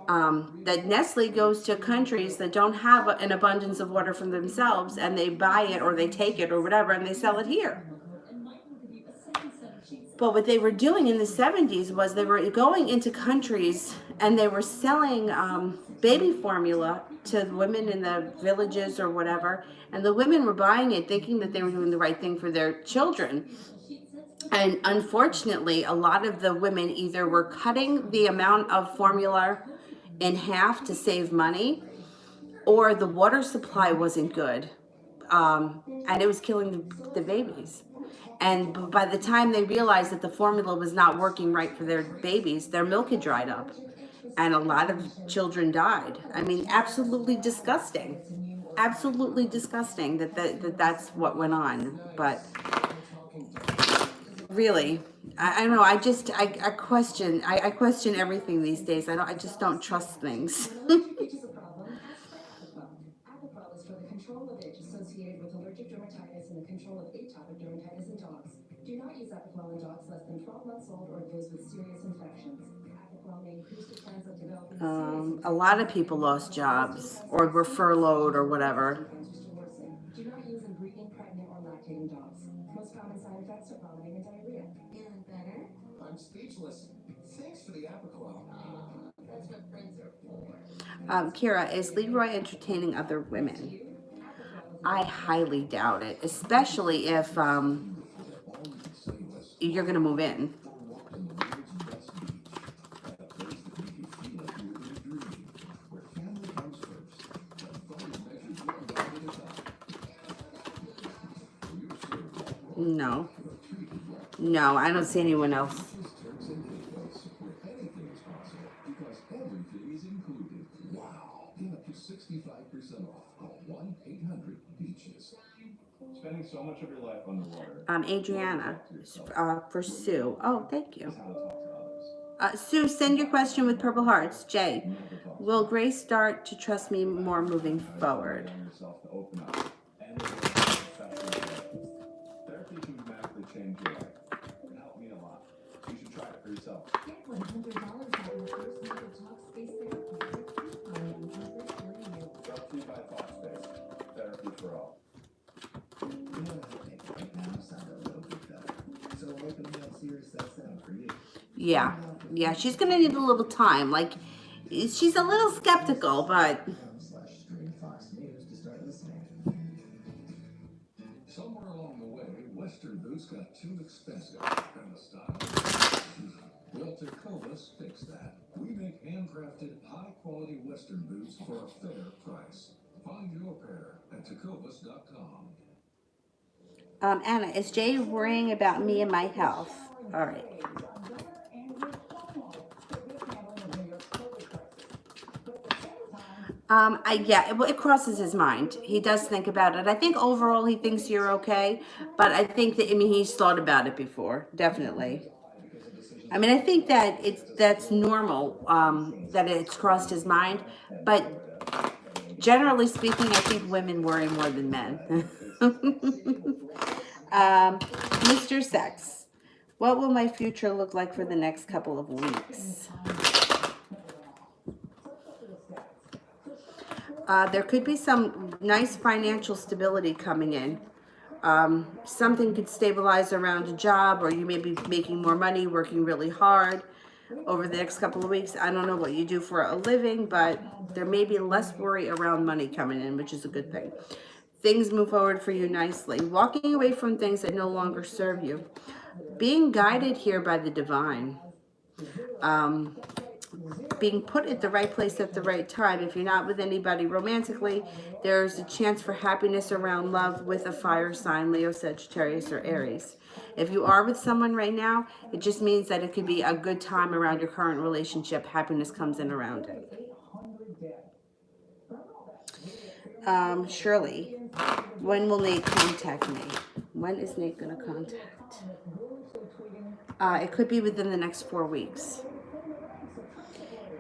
That Nestle goes to countries that don't have an abundance of water for themselves, and they buy it or they take it or whatever, and they sell it here. But what they were doing in the 70s was they were going into countries and they were selling baby formula to women in the villages or whatever. And the women were buying it thinking that they were doing the right thing for their children. And unfortunately, a lot of the women either were cutting the amount of formula in half to save money, or the water supply wasn't good. And it was killing the babies. And by the time they realized that the formula was not working right for their babies, their milk had dried up. And a lot of children died. I mean, absolutely disgusting. Absolutely disgusting that's what went on. But really, I don't know. I question everything these days. I just don't trust things. Apoquel is for the control of itch associated with allergic dermatitis and the control of atopic dermatitis in dogs. Do not use Apoquel in dogs less than 12 months old or those with serious infections. Apoquel may increase the chance of developing A lot of people lost jobs or were furloughed or whatever. Do not use in breeding, pregnant, or lactating dogs. Most common side effects are vomiting and diarrhea. Feeling better? I'm speechless. Thanks for the Apoquel. That's what friends are for. Kira, is Leroy entertaining other women? I highly doubt it, especially if you're going to move in. No. No, I don't see anyone else. Turks and Caicos, where anything is possible because everything is included. Wow! Get up to 65% off. Call 1-800-BEACHES. Spending so much of your life underwater. Adriana, for Sue. Oh, thank you. Is how to talk to others. Sue, send your question with purple hearts. Jay, will Grace start to trust me more moving forward? Yourself to open up. And therapy can dramatically change your life. It helped me a lot. You should try it for yourself. Get $100 off your first month of Talkspace therapy. I am perfect for you. Brought to you by Talkspace. Therapy for all. You know what I think right now sound a little bit better. So openly how serious that sound for you? Yeah, she's gonna need a little time. Like, she's a little skeptical, but /stream Fox News to start listening. Somewhere along the way, Western boots got too expensive and the style. Well, Tecovas fixed that. We make handcrafted, high-quality Western boots for a fair price. Find your pair at tecovas.com. Anna, is Jay worrying about me and my health? All right. It crosses his mind. He does think about it. I think overall he thinks you're okay, but I think that, he's thought about it before, definitely. I think that that's normal, that it's crossed his mind, but generally speaking, I think women worry more than men. Mr. Sex, what will my future look like for the next couple of weeks? There could be some nice financial stability coming in. Something could stabilize around a job, or you may be making more money, working really hard over the next couple of weeks. I don't know what you do for a living, but there may be less worry around money coming in, which is a good thing. Things move forward for you nicely. Walking away from things that no longer serve you. Being guided here by the divine. Being put at the right place at the right time. If you're not with anybody romantically, there's a chance for happiness around love with a fire sign, Leo, Sagittarius, or Aries. If you are with someone right now, it just means that it could be a good time around your current relationship. Happiness comes in around it. Shirley, when will Nate contact me? When is Nate going to contact? It could be within the next 4 weeks.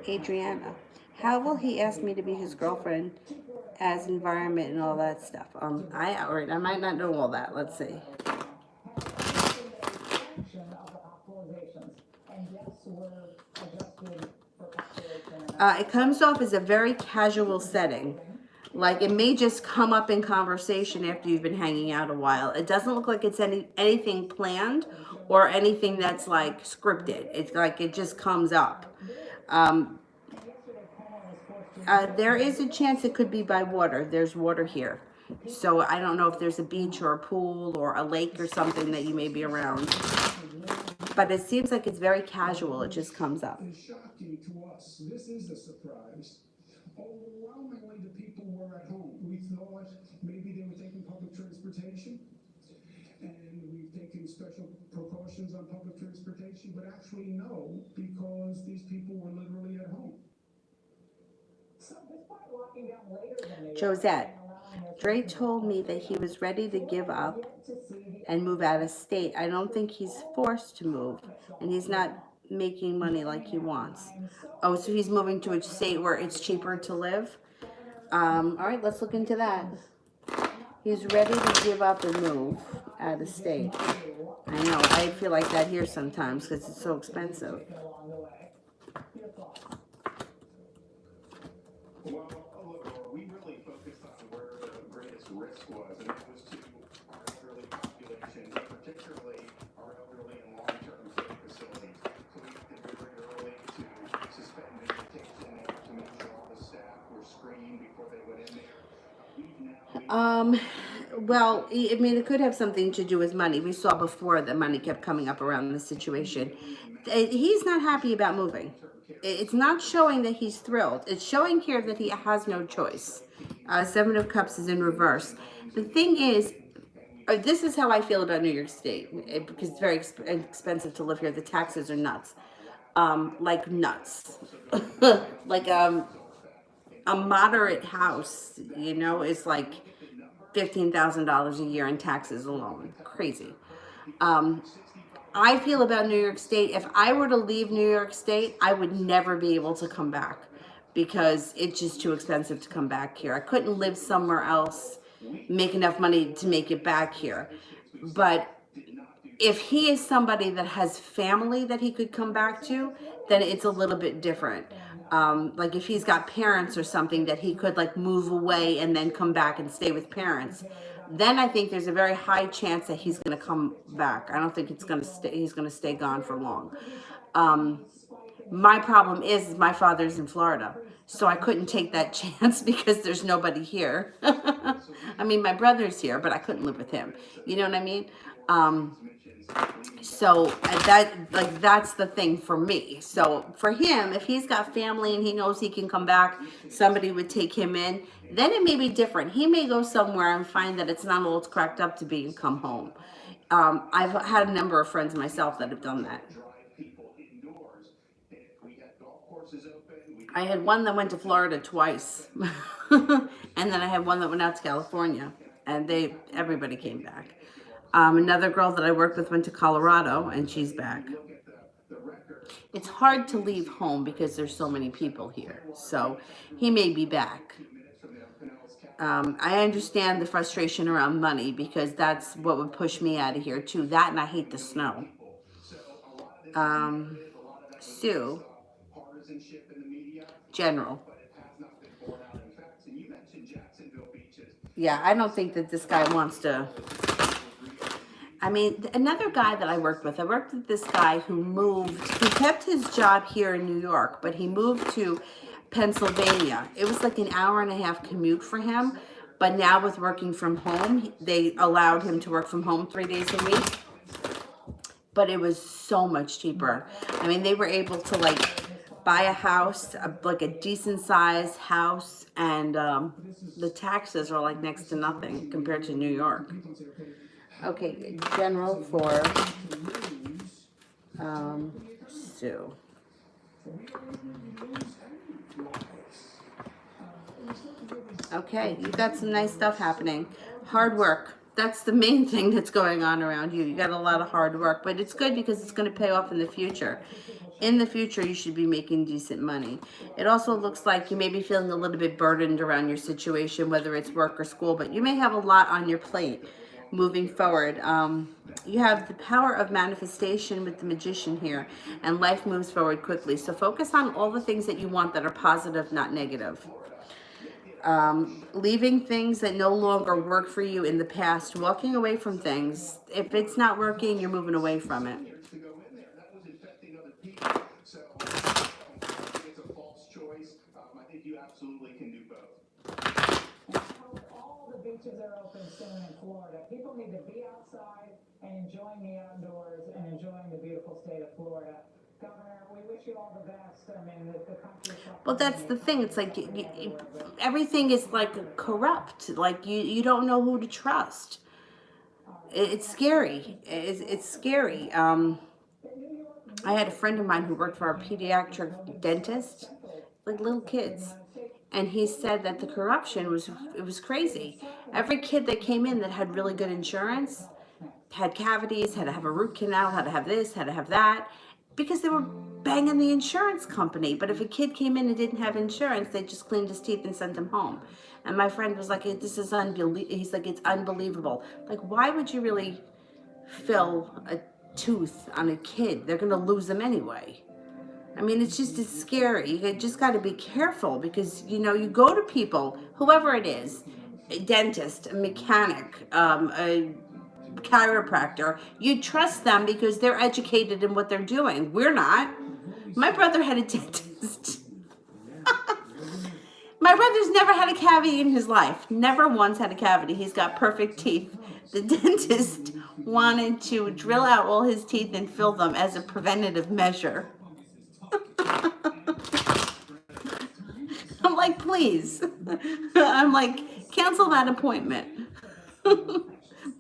Adriana, how will he ask me to be his girlfriend as environment and all that stuff? I might not know all that. Let's see. It comes off as a very casual setting. Like, it may just come up in conversation after you've been hanging out a while. It doesn't look like it's anything planned or anything that's like scripted. It's like it just comes up. There is a chance it could be by water. There's water here. So I don't know if there's a beach or a pool or a lake or something that you may be around. But it seems like it's very casual. It just comes up. It's shocking to us. This is a surprise. Overwhelmingly, the people were at home. We thought maybe they were taking public transportation, and we've taken special precautions on public transportation, but actually no, because these people were literally at home. Josette, Dre told me that he was ready to give up and move out of state. I don't think he's forced to move, and he's not making money like he wants. Oh, so he's moving to a state where it's cheaper to live? All right, let's look into that. He's ready to give up and move out of state. I know, I feel like that here sometimes because it's so expensive. Well, look, we really focused on where the greatest risk was, and that was to our elderly population, particularly our elderly and long-term care facilities. So we acted very early to suspend visitation there to make sure all the staff were screened before they went in there. Well, it could have something to do with money. We saw before that money kept coming up around this situation. He's not happy about moving. It's not showing that he's thrilled. It's showing here that he has no choice. 7 of Cups is in reverse. The thing is, This is how I feel about New York State, because it's very expensive to live here. The taxes are nuts, like nuts. Like a moderate house, you know, is like $15,000 a year in taxes alone. Crazy. Um, I feel about New York State. If I were to leave New York State, I would never be able to come back because it's just too expensive to come back here. I couldn't live somewhere else, make enough money to make it back here. But if he is somebody that has family that he could come back to, then it's a little bit different. Like if he's got parents or something that he could like move away and then come back and stay with parents, then I think there's a very high chance that he's going to come back. I don't think it's going to stay. He's going to stay gone for long. My problem is my father's in Florida, so I couldn't take that chance because there's nobody here. I mean, my brother's here, but I couldn't live with him. You know what I mean? So that's the thing for me. So for him, if he's got family and he knows he can come back, somebody would take him in, then it may be different. He may go somewhere and find that it's not all it's cracked up to be and come home. I've had a number of friends myself that have done that. I had one that went to Florida twice, and then I had one that went out to California, and everybody came back. Another girl that I worked with went to Colorado, and she's back. It's hard to leave home because there's so many people here, so he may be back. I understand the frustration around money because that's what would push me out of here too. That and I hate the snow. Sue, General. Yeah, I don't think that this guy wants to. I mean, another guy that I worked with this guy who moved, he kept his job here in New York, but he moved to Pennsylvania. It was like an hour and a half commute for him, but now with working from home, they allowed him to work from home 3 days a week, but it was so much cheaper. I mean, they were able to like buy a house, like a decent sized house, and the taxes are like next to nothing compared to New York. Okay, General for Sue. Okay, you got some nice stuff happening. Hard work. That's the main thing that's going on around you. You got a lot of hard work, but it's good because it's going to pay off in the future. In the future, you should be making decent money. It also looks like you may be feeling a little bit burdened around your situation, whether it's work or school, but you may have a lot on your plate moving forward. You have the power of manifestation with the Magician here, and life moves forward quickly. So focus on all the things that you want that are positive, not negative. Leaving things that no longer work for you in the past, walking away from things. If it's not working, you're moving away from it. All the beaches are open soon in Florida. People need to be outside and enjoying the outdoors and enjoying the beautiful state of Florida. Governor, we wish you all the best. I mean, the country. Well, that's the thing. It's like everything is like corrupt. Like you don't know who to trust. It's scary. It's scary. I had a friend of mine who worked for a pediatric dentist, like little kids. And he said that the corruption was crazy. Every kid that came in that had really good insurance had cavities, had to have a root canal, had to have this, had to have that, because they were banging the insurance company. But if a kid came in and didn't have insurance, they just cleaned his teeth and sent him home. And my friend was like, "This is unbelievable." He's like, "It's unbelievable. Like, why would you really fill a tooth on a kid? They're gonna lose them anyway." I mean, it's scary. You just got to be careful because, you know, you go to people, whoever it is, a dentist, a mechanic, a chiropractor, you trust them because they're educated in what they're doing. We're not. My brother had a dentist. My brother's never had a cavity in his life. Never once had a cavity. He's got perfect teeth. The dentist wanted to drill out all his teeth and fill them as a preventative measure. I'm like, please. I'm like, cancel that appointment.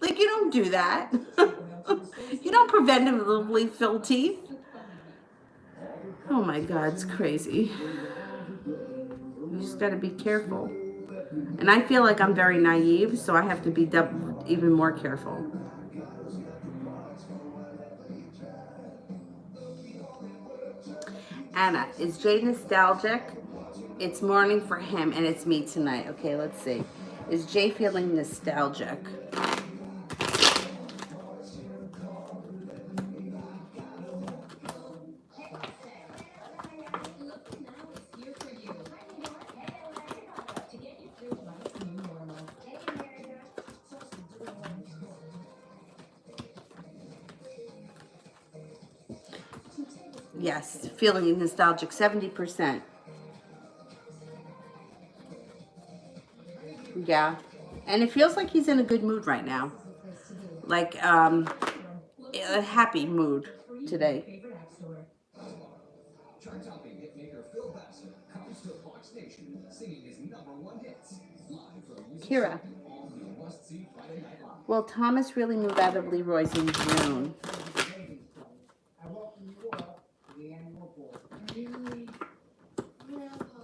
Like, you don't do that. You don't preventively fill teeth. Oh my God, it's crazy. You just got to be careful. And I feel like I'm very naive, so I have to be even more careful. Anna, is Jay nostalgic? It's morning for him, and it's me tonight. Okay, let's see. Is Jay feeling nostalgic? Yes, feeling nostalgic, 70%. Yeah. And it feels like he's in a good mood right now. Like, a happy mood today. Chart-topping hitmaker Phil Baxter comes to Fox Nation, singing his #1 hits live from Music Kira. City, all new must-see Friday Night Live. Will Thomas really move out of Leroy's in June? I welcome you all to the annual board. Really? Grandpa?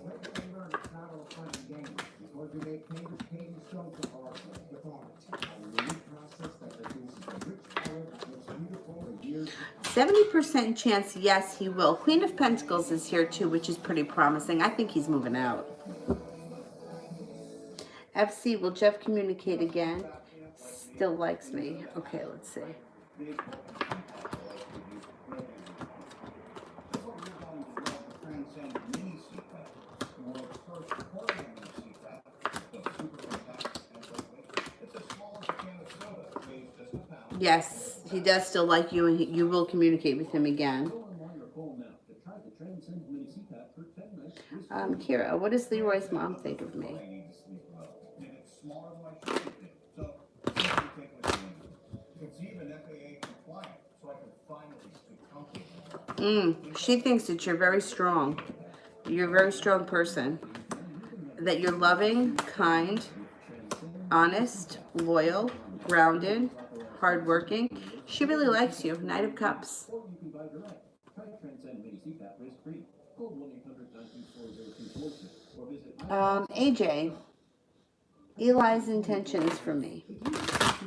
What did I learn? It's not all fun and games. Before you make paving stones of art with art. A unique process that produces a rich color that looks beautiful for years. 70% chance, yes, he will. Queen of Pentacles is here too, which is pretty promising. I think he's moving out. FC, will Jeff communicate again? Still likes me. Okay, let's see. Yes, he does still like you, and you will communicate with him again. Kira, what does Leroy's mom think of me? She thinks that you're very strong. You're a very strong person. That you're loving, kind, honest, loyal, grounded, hardworking. She really likes you. Knight of Cups. AJ, Eli's intentions for me. If you are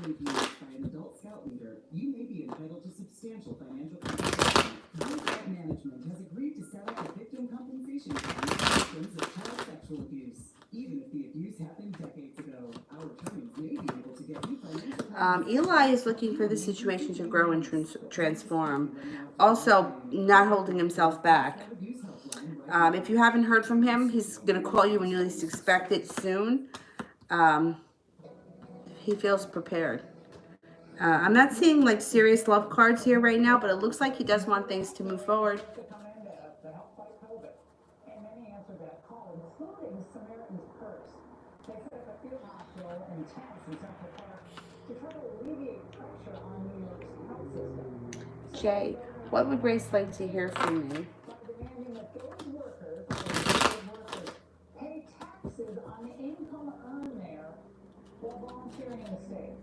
being used by an adult scout leader, you may be entitled to substantial financial compensation. Scout management has agreed to set up a victim compensation fund for victims of child sexual abuse. Even if the abuse happened decades ago, our attorneys may be able to get you financial Eli is looking for the situation to grow and transform. Also, not holding himself back. If you haven't heard from him, he's going to call you when you least expect it soon. He feels prepared. I'm not seeing like serious love cards here right now, but it looks like he does want things to move forward. To come in to help fight COVID. And many answered that call, including Samaritan's Purse. They set up a field hospital and tents in Central Park to try to alleviate pressure on New York's health system. Jay, what would Grace like to hear from me? By demanding that those workers pay taxes on the income earned there while volunteering in the state.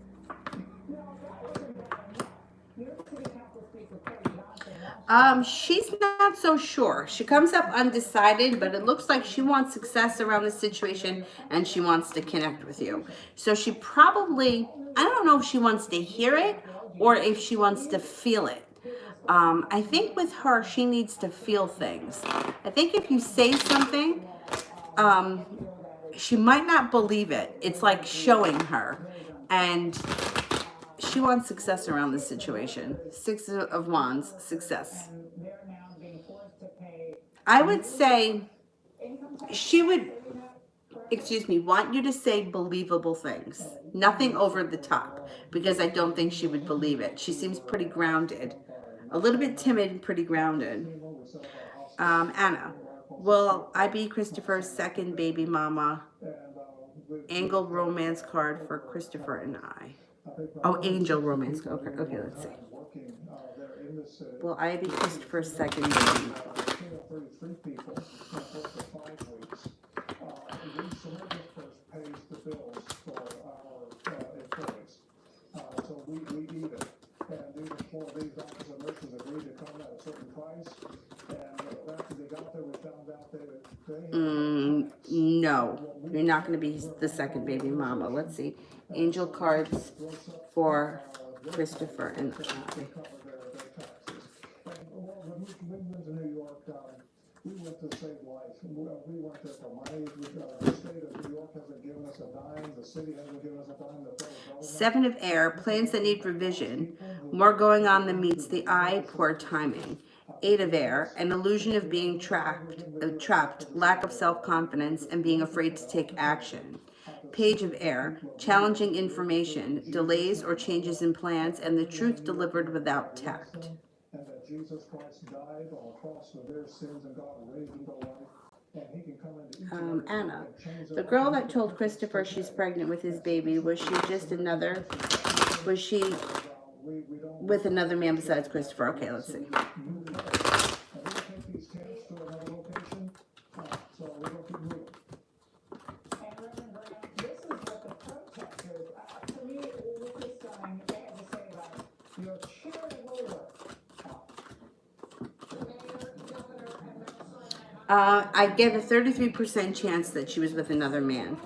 Now, that wasn't bad enough. New York City Council Speaker Patty Johnson. She's not so sure. She comes up undecided, but it looks like she wants success around the situation and she wants to connect with you. So she probably, I don't know if she wants to hear it or if she wants to feel it. I think with her, she needs to feel things. I think if you say something, she might not believe it. It's like showing her. And she wants success around this situation. 6 of Wands, success. They're now being forced to pay I would say she would, want you to say believable things. Nothing over the top, because I don't think she would believe it. She seems pretty grounded. A little bit timid, pretty grounded. Anna, will I be Christopher's second baby mama? Angle romance card for Christopher and I. Oh, angel romance. Okay, let's see. Will I be Christopher's second baby mama? doctors and nurses agreed to come at a certain price. And after they got there, we found out that they had No, you're not going to be the second baby mama. Let's see. Angel cards for Christopher and I. cover their taxes. And well, when we went to New York, we went to save life. We went there for money. The state of New York hasn't given us a dime. The city hasn't given us a dime. The federal government. Seven of air, plans that need revision. More going on than meets the eye, poor timing. Eight of air, an illusion of being trapped, lack of self-confidence, and being afraid to take action. Page of air, challenging information, delays or changes in plans, and the truth delivered without tact. And that Jesus Christ died on the cross for their sins and God raised him to life. And he can come into each and every Anna, and change the their girl life. that told Christopher she's pregnant with his baby, was she with another man besides Christopher? Okay, let's see. And we take these camps to another location, so we're going to keep moving. And Reverend Grant, this is what the protesters, to me, this is stunning. They had to say about your charitable work. The mayor, governor, and I get a 33% chance that she was with another man.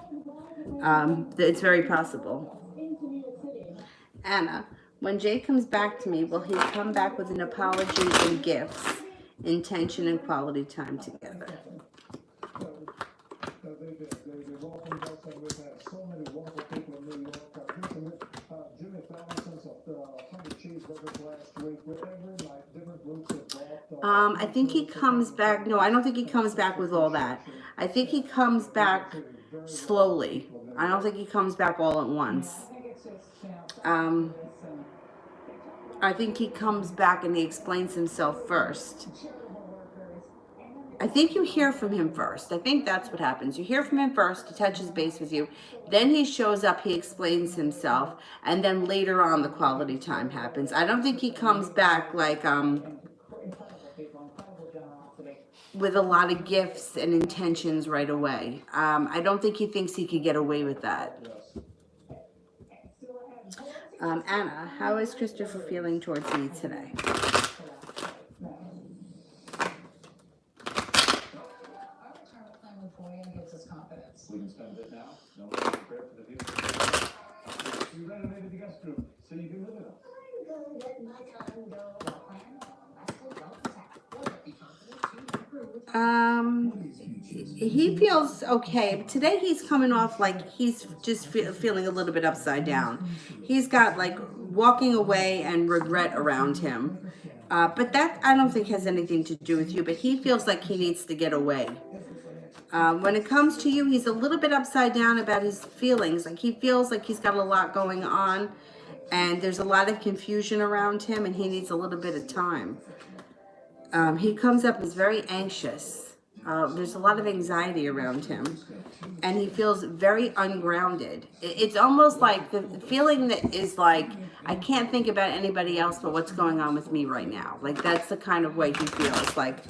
It's very possible. Anna, when Jay comes back to me, will he come back with an apology and gifts, intention and quality time together? They welcomed us, and we've had so many wonderful people in New York. Jimmy Fallon sent 100 cheeseburgers last week. Every night, different groups have brought. I think he comes back. No, I don't think he comes back with all that. I think he comes back slowly. I don't think he comes back all at once. I think he comes back and he explains himself first. I think you hear from him first. I think that's what happens. You hear from him first, he touches base with you. Then he shows up, he explains himself, and then later on the quality time happens. I don't think he comes back like with a lot of gifts and intentions right away. I don't think he thinks he could get away with that. Anna, how is Christopher feeling towards me today? We can spend it now. No one is prepared for the future. We renovated the guest room so you can live with us. He feels okay, but today he's coming off like he's just feeling a little bit upside down. He's got like walking away and regret around him. But that I don't think has anything to do with you, but he feels like he needs to get away. When it comes to you, he's a little bit upside down about his feelings. Like he feels like he's got a lot going on and there's a lot of confusion around him and he needs a little bit of time. He comes up as very anxious. There's a lot of anxiety around him and he feels very ungrounded. It's almost like the feeling that is like, I can't think about anybody else but what's going on with me right now. Like that's the kind of way he feels. Like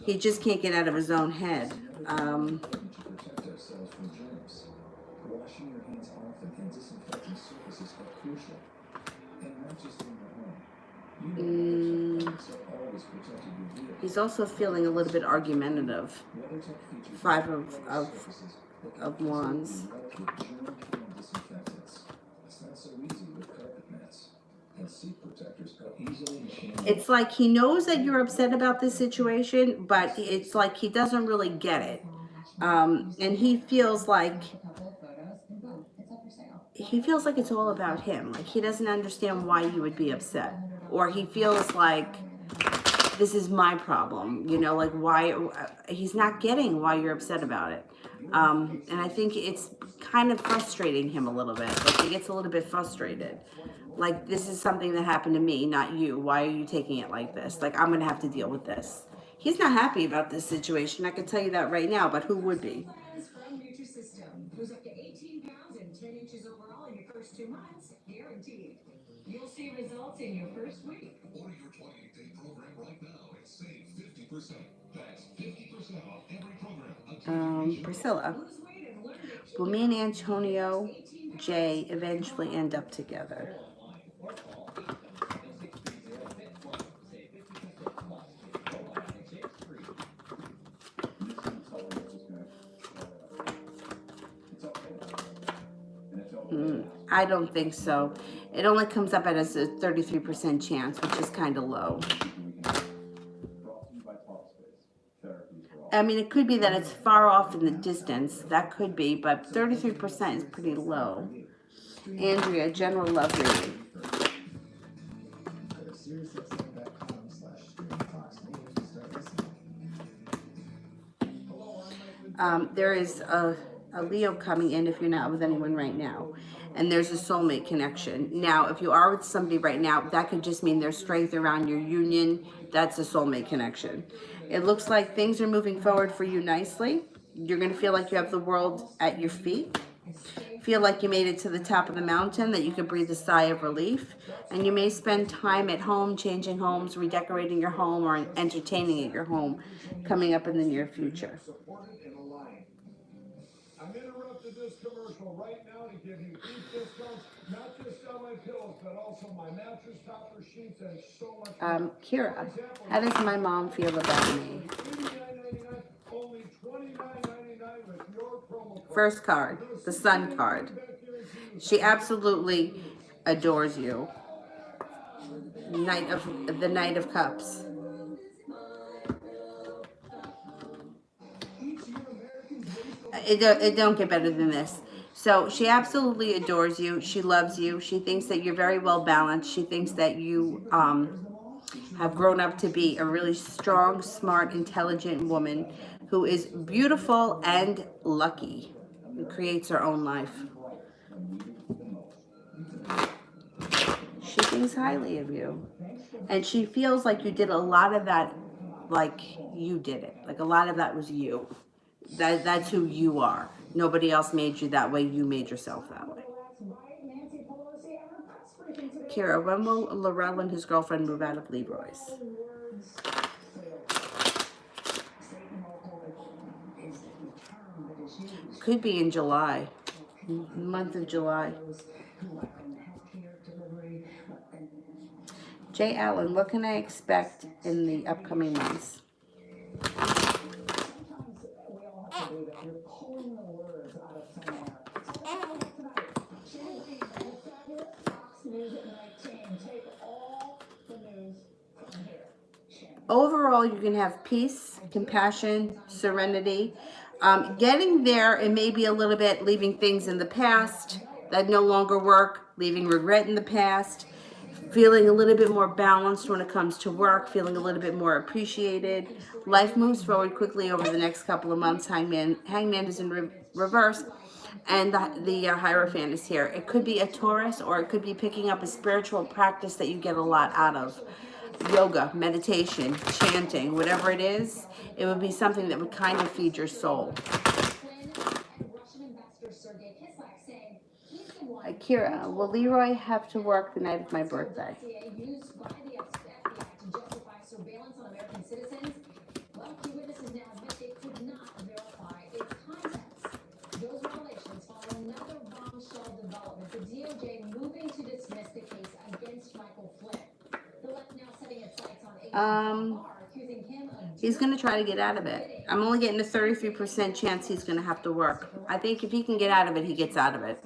he just can't get out of his own head. To protect ourselves from germs. Washing your hands often and disinfecting surfaces are crucial. And not just in your home. You know that protectors are always protecting your vehicle. He's also feeling a little bit argumentative. WeatherTech features Five surfaces that can of wands. easily be wiped with germ-killing disinfectants. It's not so easy with carpet mats. And seat protectors are easily machined. It's like he knows that you're upset about this situation, but it's like he doesn't really get it. And he feels like it's all about him. Like he doesn't understand why you would be upset. Or he feels like this is my problem, you know, like why he's not getting why you're upset about it. And I think it's kind of frustrating him a little bit. Like he gets a little bit frustrated. Like this is something that happened to me, not you. Why are you taking it like this? Like I'm gonna have to deal with this. He's not happy about this situation. I can tell you that right now, but who would be? From Nutrisystem. Lose up to 18 pounds and 10 inches overall in your first 2 months. Guaranteed. You'll see results in your first week. Order your 28-day program right now and save 50%. That's 50% off every program. Priscilla. Lose weight and learn to Will me and Antonio J eventually end up together? I don't think so. It only comes up as a 33% chance, which is kind of low. Brought to you by Talkspace. Therapy for all. I mean, it could be that it's far off in the distance. That could be, but 33% is pretty low. Andrea, general love reading. Go to SiriusXM.com/streamfox News to start listening. There is a Leo coming in if you're not with anyone right now. And there's a soulmate connection. Now, if you are with somebody right now, that could just mean there's strength around your union. That's a soulmate connection. It looks like things are moving forward for you nicely. You're going to feel like you have the world at your feet. Feel like you made it to the top of the mountain, that you can breathe a sigh of relief. And you may spend time at home, changing homes, redecorating your home, or entertaining at your home coming up in the near future. Supported and aligned. I'm interrupting this commercial right now to give you deep discounts, not just on my pillows, but also my mattress topper, sheets, and so much more. Kira, how does my mom feel about me? $89.99, only $29.99 with your promo code. First card, the Sun card. She absolutely adores you. The Knight of Cups. It don't get better than this. So she absolutely adores you. She loves you. She thinks that you're very well balanced. She thinks that you have grown up to be a really strong, smart, intelligent woman who is beautiful and lucky, who creates her own life. She thinks highly of you. And she feels like you did a lot of that, like you did it. Like a lot of that was you. That's who you are. Nobody else made you that way. You made yourself that way. Kira, when will Laurel and his girlfriend move out of Leroy's? Could be in July. Month of July. Jay Allen, what can I expect in the upcoming months? Overall, you can have peace, compassion, serenity. Getting there, it may be a little bit leaving things in the past that no longer work, leaving regret in the past, feeling a little bit more balanced when it comes to work, feeling a little bit more appreciated. Life moves forward quickly over the next couple of months. Hangman is in reverse, and the Hierophant is here. It could be a Taurus, or it could be picking up a spiritual practice that you get a lot out of. Yoga, meditation, chanting, whatever it is, it would be something that would kind of feed your soul. Akira, will Leroy have to work the night of my birthday? He's going to try to get out of it. I'm only getting a 33% chance he's going to have to work. I think if he can get out of it, he gets out of it.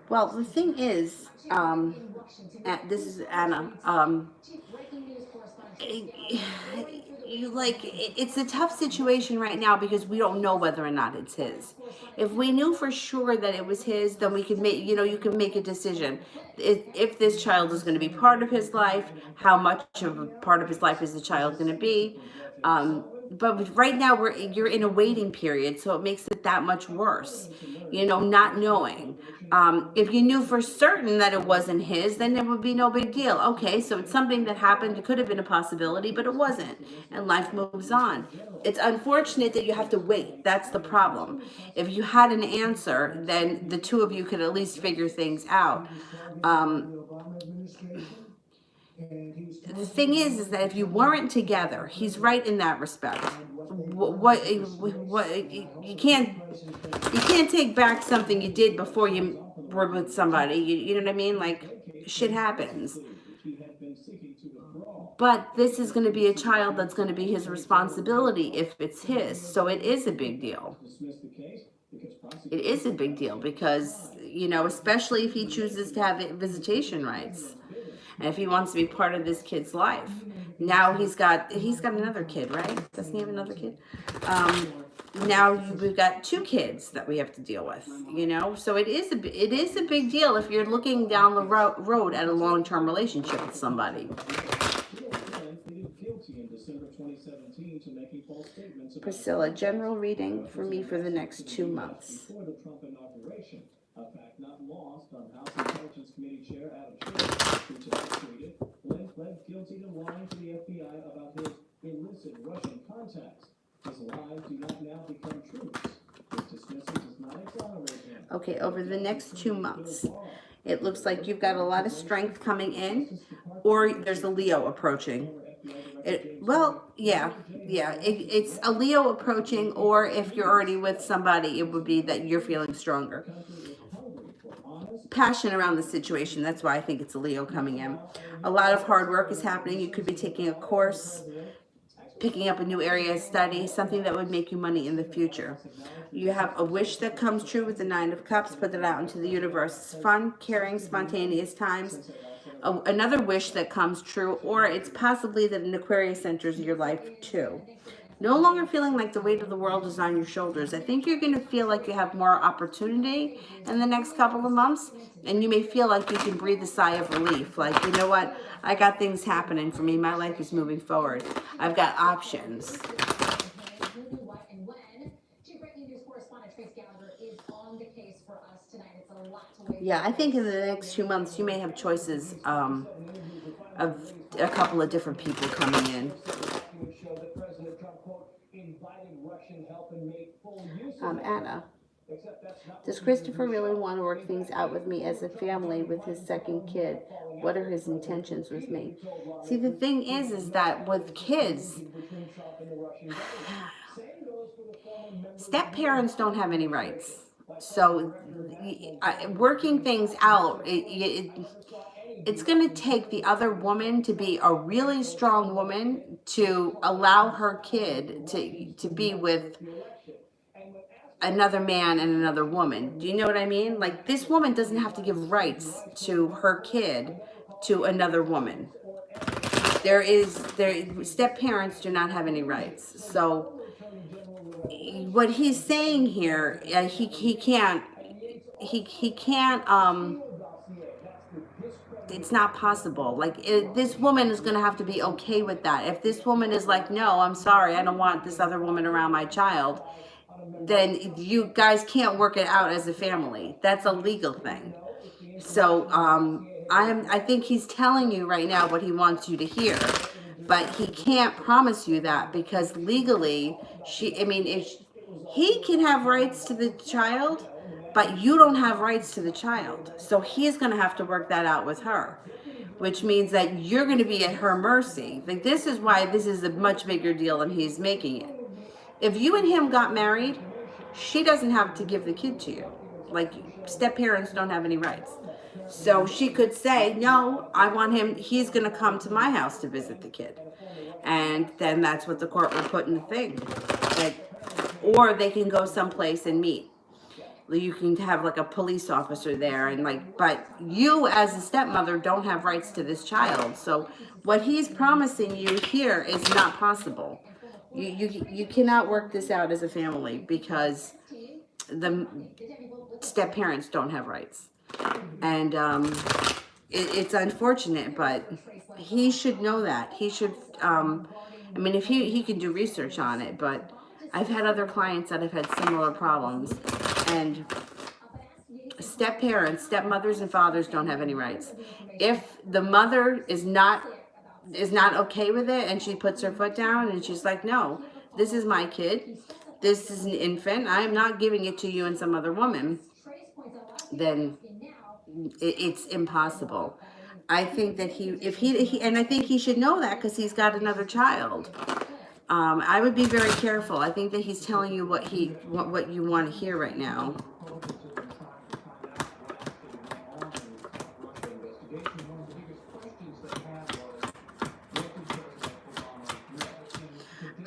Well, the thing is, this is Anna. It's a tough situation right now because we don't know whether or not it's his. If we knew for sure that it was his, then we could make, you can make a decision. If this child is going to be part of his life, how much of a part of his life is the child going to be? But right now you're in a waiting period, so it makes it that much worse, not knowing. If you knew for certain that it wasn't his, then it would be no big deal. Okay, so it's something that happened. It could have been a possibility, but it wasn't. And life moves on. It's unfortunate that you have to wait. That's the problem. If you had an answer, then the two of you could at least figure things out. The thing is that if you weren't together, he's right in that respect. You can't take back something you did before you were with somebody. You know what I mean? Like, shit happens. But this is going to be a child that's going to be his responsibility if it's his. So it is a big deal. It is a big deal because, you know, especially if he chooses to have visitation rights and if he wants to be part of this kid's life. Now he's got another kid, right? Doesn't he have another kid? Now we've got 2 kids that we have to deal with, you know? So it is a big deal if you're looking down the road at a long-term relationship with somebody. Priscilla, general reading for me for the next 2 months. A fact not lost on House Intelligence Committee Chair Adam Schiff, who today tweeted, Flynn pled guilty to lying to the FBI about his illicit Russian contacts. His lies do not now become truths. His dismissal does not exonerate him. Okay, over the next 2 months, it looks like you've got a lot of strength coming in, or there's a Leo approaching. It's a Leo approaching, or if you're already with somebody, it would be that you're feeling stronger. Passion around the situation. That's why I think it's a Leo coming in. A lot of hard work is happening. You could be taking a course, picking up a new area of study, something that would make you money in the future. You have a wish that comes true with the 9 of Cups. Put it out into the universe. It's fun, caring, spontaneous times. Another wish that comes true, or it's possibly that an Aquarius enters your life too. No longer feeling like the weight of the world is on your shoulders. I think you're going to feel like you have more opportunity in the next couple of months, and you may feel like you can breathe a sigh of relief. Like, you know what? I got things happening for me. My life is moving forward. I've got options. Yeah, I think in the next 2 months you may have choices of a couple of different people coming in. Anna, does Christopher really want to work things out with me as a family with his second kid? What are his intentions with me? See, the thing is that with kids, step parents don't have any rights. So working things out, it's going to take the other woman to be a really strong woman to allow her kid to be with another man and another woman. Do you know what I mean? Like, this woman doesn't have to give rights to her kid to another woman. Step parents do not have any rights. So what he's saying here, he can't, it's not possible. Like, this woman is going to have to be okay with that. If this woman is like, no, I'm sorry, I don't want this other woman around my child, then you guys can't work it out as a family. That's a legal thing. So I think he's telling you right now what he wants you to hear, but he can't promise you that, because legally, if he can have rights to the child, but you don't have rights to the child. So he's going to have to work that out with her, which means that you're going to be at her mercy. Like, this is why this is a much bigger deal than he's making it. If you and him got married, she doesn't have to give the kid to you. Like, step parents don't have any rights. So she could say, no, I want him, he's going to come to my house to visit the kid. And then that's what the court will put in the thing. Or they can go someplace and meet. You can have like a police officer there, and but you as a stepmother don't have rights to this child. So what he's promising you here is not possible. You cannot work this out as a family, because the step parents don't have rights. And it's unfortunate, but he should know that. He should, if he can do research on it, but I've had other clients that have had similar problems, and step parents, stepmothers and fathers don't have any rights. If the mother is not okay with it, and she puts her foot down and she's like, no, this is my kid, this is an infant, I am not giving it to you and some other woman, then it's impossible. I think that and I think he should know that, because he's got another child. I would be very careful. I think that he's telling you what you want to hear right now.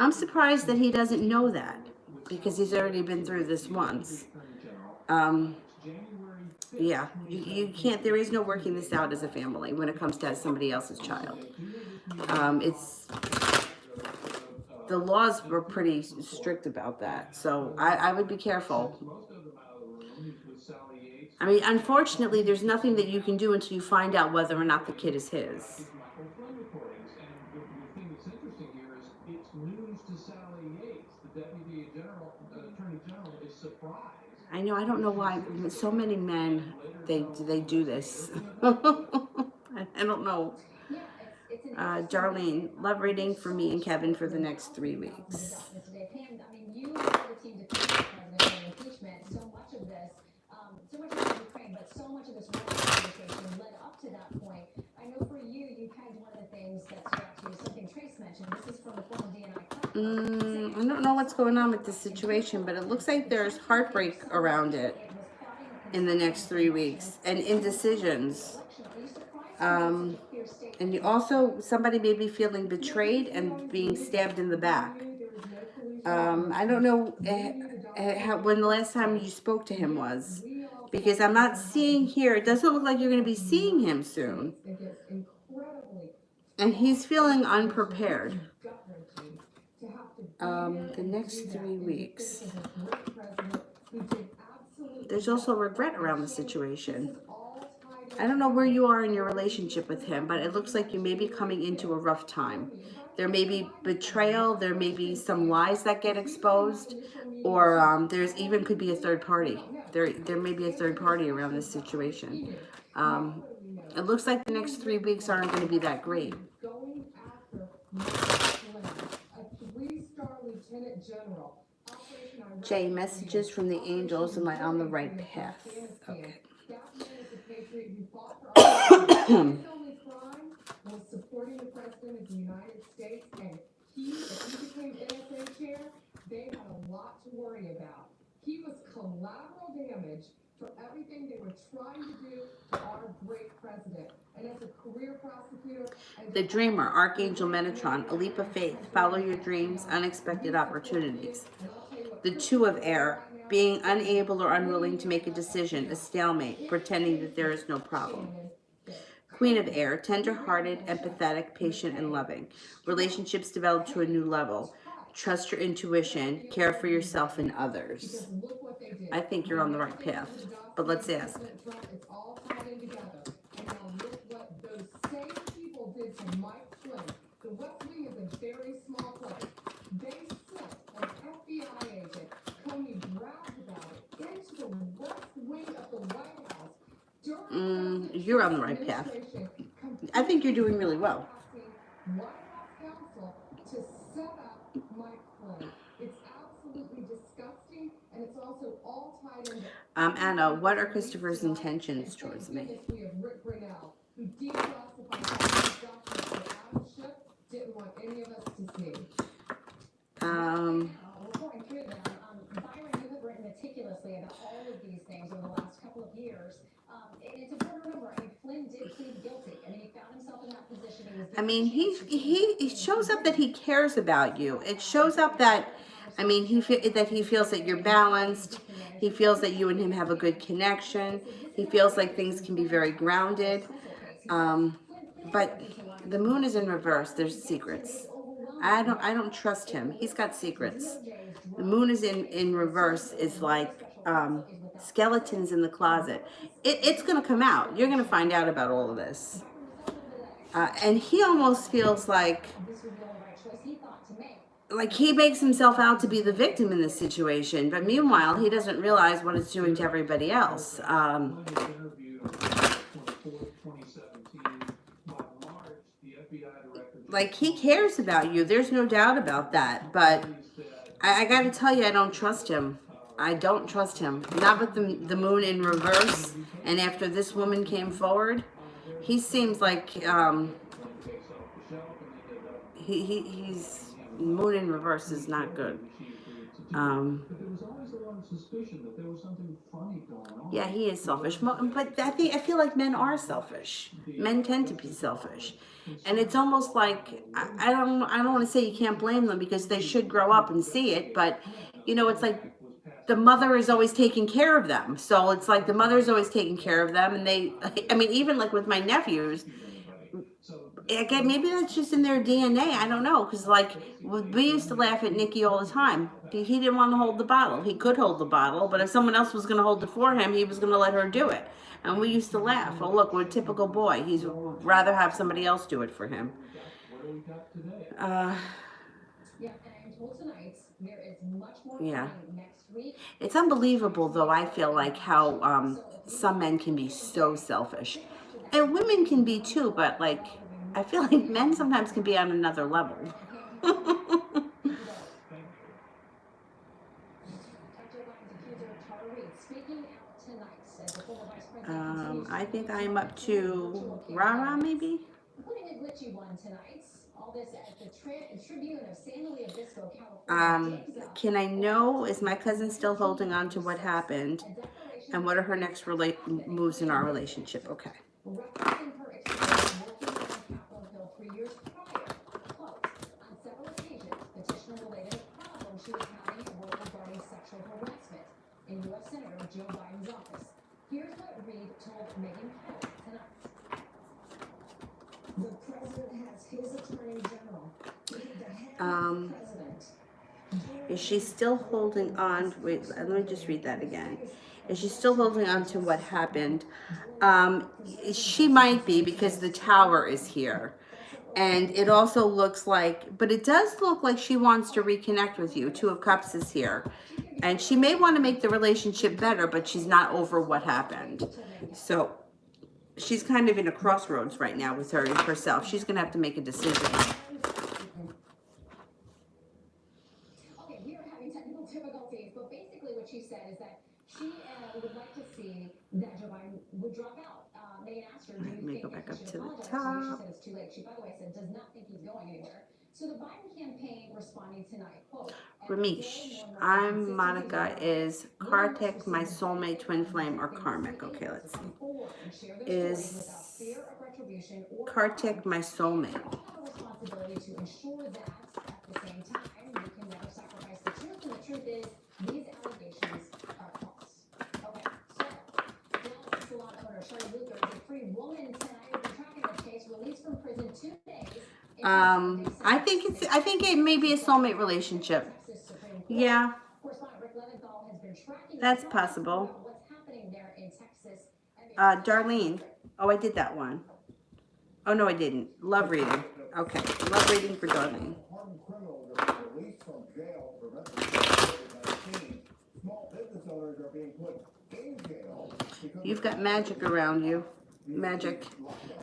I'm surprised that he doesn't know that, because he's already been through this once. Yeah, you can't, there is no working this out as a family when it comes to somebody else's child. It's, the laws were pretty strict about that, so I would be careful. I mean, unfortunately, there's nothing that you can do until you find out whether or not the kid is his. The thing that's interesting here is it's news to Sally Yates, the Deputy Attorney General, is surprised. I know, I don't know why so many men, they do this. I don't know. Darlene, love reading for me and Kevin for the next 3 weeks. Pam, I mean, you led the team to defeat the president on impeachment. So much of this, Ukraine, but so much of this conversation led up to that point. I know for you, you pegged one of the things that stood out to you, something Trace mentioned. This is from the former DNI. I don't know what's going on with this situation, but it looks like there's heartbreak around it in the next 3 weeks and indecisions. And you also, somebody may be feeling betrayed and being stabbed in the back. I don't know when the last time you spoke to him was, because I'm not seeing here, it doesn't look like you're going to be seeing him soon. And he's feeling unprepared. The next 3 weeks. There's also regret around the situation. I don't know where you are in your relationship with him, but it looks like you may be coming into a rough time. There may be betrayal, there may be some lies that get exposed, or there's even could be a third party. There may be a third party around this situation. It looks like the next 3 weeks aren't going to be that great. Jay, messages from the angels, am I on the right path? Okay. Was supporting the president of the United States, and if he became NSA chair, they had a lot to worry about. He was collateral damage for everything they were trying to do to our great president. And as a career prosecutor, the dreamer, Archangel Metatron, a leap of faith, follow your dreams, unexpected opportunities. The Two of Air, being unable or unwilling to make a decision, a stalemate, pretending that there is no problem. Queen of Air, tender-hearted, empathetic, patient, and loving. Relationships develop to a new level. Trust your intuition. Care for yourself and others. I think you're on the right path, but let's ask. it's all tied in together. And now look what those same people did to Mike Flynn. The West Wing is a very small place. They sent an FBI agent, Comey bragged about it, into the West Wing of the White House. You're on the right path. I think you're doing really well. White House counsel to set up Mike Flynn. It's absolutely disgusting, and it's also all tied into. Anna, what are Christopher's intentions towards me? We have Rick Grinnell, who declassified documents that Adam Schiff didn't want any of us to see. Before I hear that, Byron, you have written meticulously about all of these things over the last couple of years. And it's important to remember, I mean, Flynn did plead guilty. I mean, he found himself in that position. I mean, he shows up that he cares about you. It shows up that, I mean, he feels that you're balanced. He feels that you and him have a good connection. He feels like things can be very grounded. But the moon is in reverse. There's secrets. I don't trust him. He's got secrets. The moon is in reverse. Is like skeletons in the closet. It's going to come out. You're going to find out about all of this. And he almost feels like he makes himself out to be the victim in this situation. But meanwhile, he doesn't realize what it's doing to everybody else. Like, he cares about you. There's no doubt about that. But I got to tell you, I don't trust him. I don't trust him. Not with the moon in reverse. And after this woman came forward, he seems like he's moon in reverse is not good. But there was always a lot of suspicion that there was something funny going on. Yeah, he is selfish. But I feel like men are selfish. Men tend to be selfish. And it's almost like I don't want to say you can't blame them because they should grow up and see it, but you know, it's like the mother is always taking care of them. So it's like the mother is always taking care of them, and I mean, even like with my nephews, again, maybe that's just in their DNA. I don't know, because like we used to laugh at Nicky all the time. He didn't want to hold the bottle. He could hold the bottle, but if someone else was going to hold it for him, he was going to let her do it. And we used to laugh. Oh, look, we're a typical boy. He's rather have somebody else do it for him. Yeah, and I'm told tonight there is much more Yeah. coming next week. It's unbelievable, though, I feel like how some men can be so selfish. And women can be too, but like, I feel like men sometimes can be on another level. I think I'm up to Rara, maybe? Including a glitchy one tonight. All this at the Tribune of San Luis Obispo, California. Can I know, is my cousin still holding on to what happened? And what are her next moves in our relationship? Okay. Referencing her experience working on Capitol Hill 3 years prior, quote, on several occasions, petitioner related a problem she was having at work regarding sexual harassment in U.S. Senator Joe Biden's office. Here's what Reid told Megan Kelly tonight. The president has his attorney general. The head of the president. Is she still holding on? Wait, let me just read that again. Is she still holding on to what happened? She might be, because the tower is here. And it also looks like, but it does look like she wants to reconnect with you. Two of Cups is here. And she may want to make the relationship better, but she's not over what happened. So she's kind of in a crossroads right now with herself. She's going to have to make a decision. Okay, we are having technical difficulties, but basically what she said is that she would like to see that Joe Biden would drop out. Megan asked her, do you think Go back that up he to should the apologize? top. She said it's too late. She, by the way, said does not think he's going anywhere. So the Biden campaign responding tonight, quote, Ramesh, I'm Monica. Is Kartik my soulmate, twin flame, or karmic? Okay, let's see. Is Kartik my soulmate? Responsibility to ensure that at the same time we can never sacrifice the truth, and the truth is these allegations are false. Okay, so Dallas salon owner Sherry Luker is a free woman tonight. We've been tracking the case, released from prison 2 days. I think it may be a soulmate relationship. Yeah, that's possible. What's happening there in Texas? Darlene. Oh, I did that one. Oh, no, I didn't. Love reading. Okay, love reading for Darlene. Hardened criminals are being released from jail to prevent the spread of COVID-19. Small business owners are being put in jail because You've got magic around you. Magic.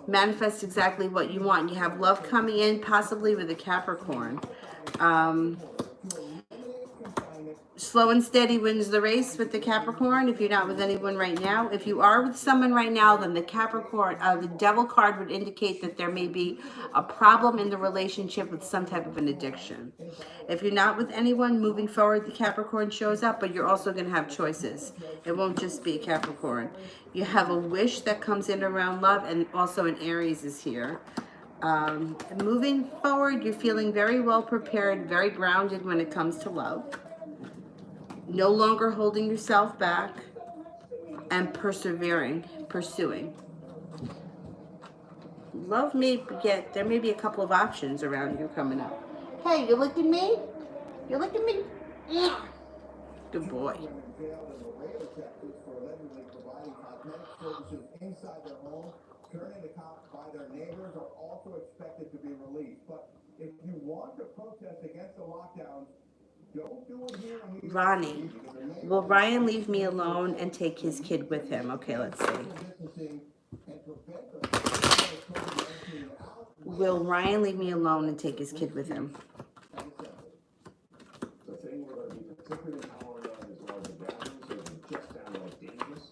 Manifest exactly what you want. You have love coming in, possibly with a Capricorn. Slow and steady wins the race with the Capricorn. If you're not with anyone right now, if you are with someone right now, then the Capricorn, the Devil card would indicate that there may be a problem in the relationship with some type of an addiction. If you're not with anyone, moving forward, the Capricorn shows up, but you're also going to have choices. It won't just be Capricorn. You have a wish that comes in around love, and also an Aries is here. Moving forward, you're feeling very well prepared, very grounded when it comes to love. No longer holding yourself back, and persevering, pursuing. Love may get, there may be a couple of options around you coming up. Hey, you look at me? You look at me? Yeah. Good boy. women jailed in Laredo, Texas for allegedly providing cosmetic services inside their home, turned into cops by their neighbors, are also expected to be released. But if you want to protest against the lockdowns, don't do it here in New York Ronnie, City, because the mayor will Ryan leave me alone and take his kid with him? Okay, let's see. distancing and prevent the spread of COVID-19 out. Will Ryan leave me alone and take his kid with him? The thing we're going to be particularly tolerant of is larger gatherings, so it's just downright dangerous.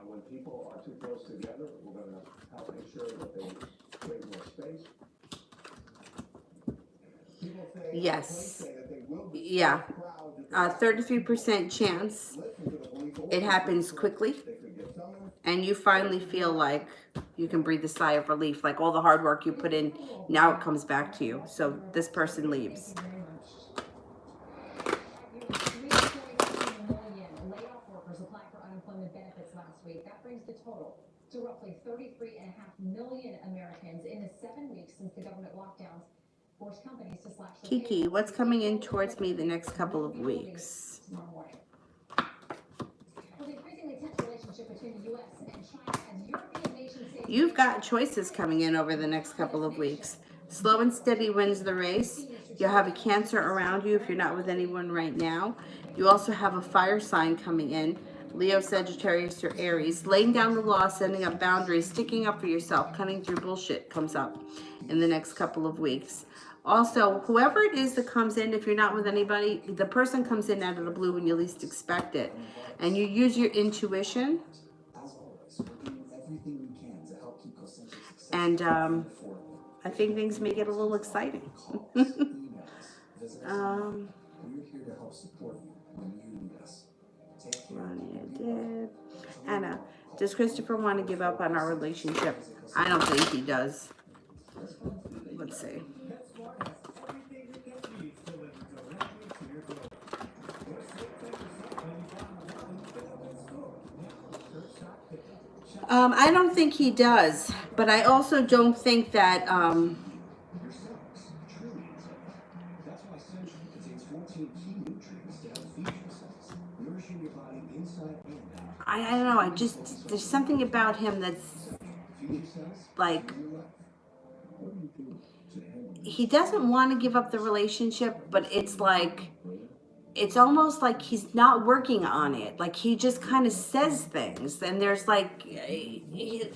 When people are too close together, we're going to help make sure that they create more space. People say, Yes. say that they will be Yeah. crowds 33% chance it happens quickly, and you finally feel like you can breathe a sigh of relief, like all the hard work you put in, now it comes back to you. So this person leaves. $3.2 million layoff workers applied for unemployment benefits last week. That brings the total to roughly 33.5 million Americans in the 7 weeks since the government lockdowns forced companies to slash their Kiki, payroll. what's coming in towards me the next couple of weeks? Tomorrow morning. Well, the increasingly tense relationship between the U.S. and China as European nations say You've got choices coming in over the next couple of weeks. Slow and steady wins the race. You'll have a Cancer around you if you're not with anyone right now. You also have a fire sign coming in. Leo, Sagittarius, or Aries. Laying down the law, setting up boundaries, sticking up for yourself, cutting through bullshit comes up in the next couple of weeks. Also, whoever it is that comes in, if you're not with anybody, the person comes in out of the blue when you least expect it. And you use your intuition. And I think things may get a little exciting. Ronnie, I did. Anna, does Christopher want to give up on our relationship? I don't think he does. Let's see. I don't think he does, but I also don't think that That's why sunshine contains 14 key nutrients to help feed your cells, nourishing your body inside and out. I don't know. There's something about him that's like, he doesn't want to give up the relationship, but it's like, it's almost like he's not working on it. Like he just kind of says things, and there's like, he's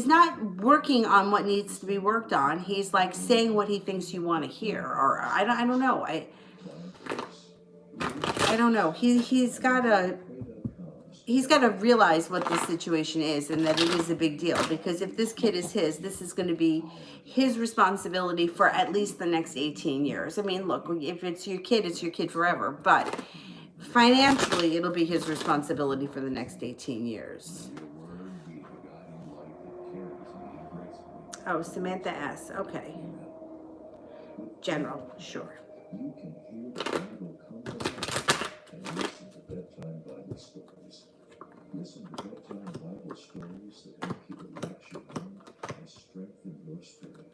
not working on what needs to be worked on. He's like saying what he thinks you want to hear, or I don't know. I don't know. He's got to realize what this situation is, and that it is a big deal, because if this kid is his, this is going to be his responsibility for at least the next 18 years. I mean, look, if it's your kid forever, but financially it'll be his responsibility for the next 18 years. Oh, Samantha S. Okay. General, sure. You can hear the Bible conversation and listen to bedtime Bible stories. Listen to bedtime Bible stories that help you relax your mind and strengthen your spirit.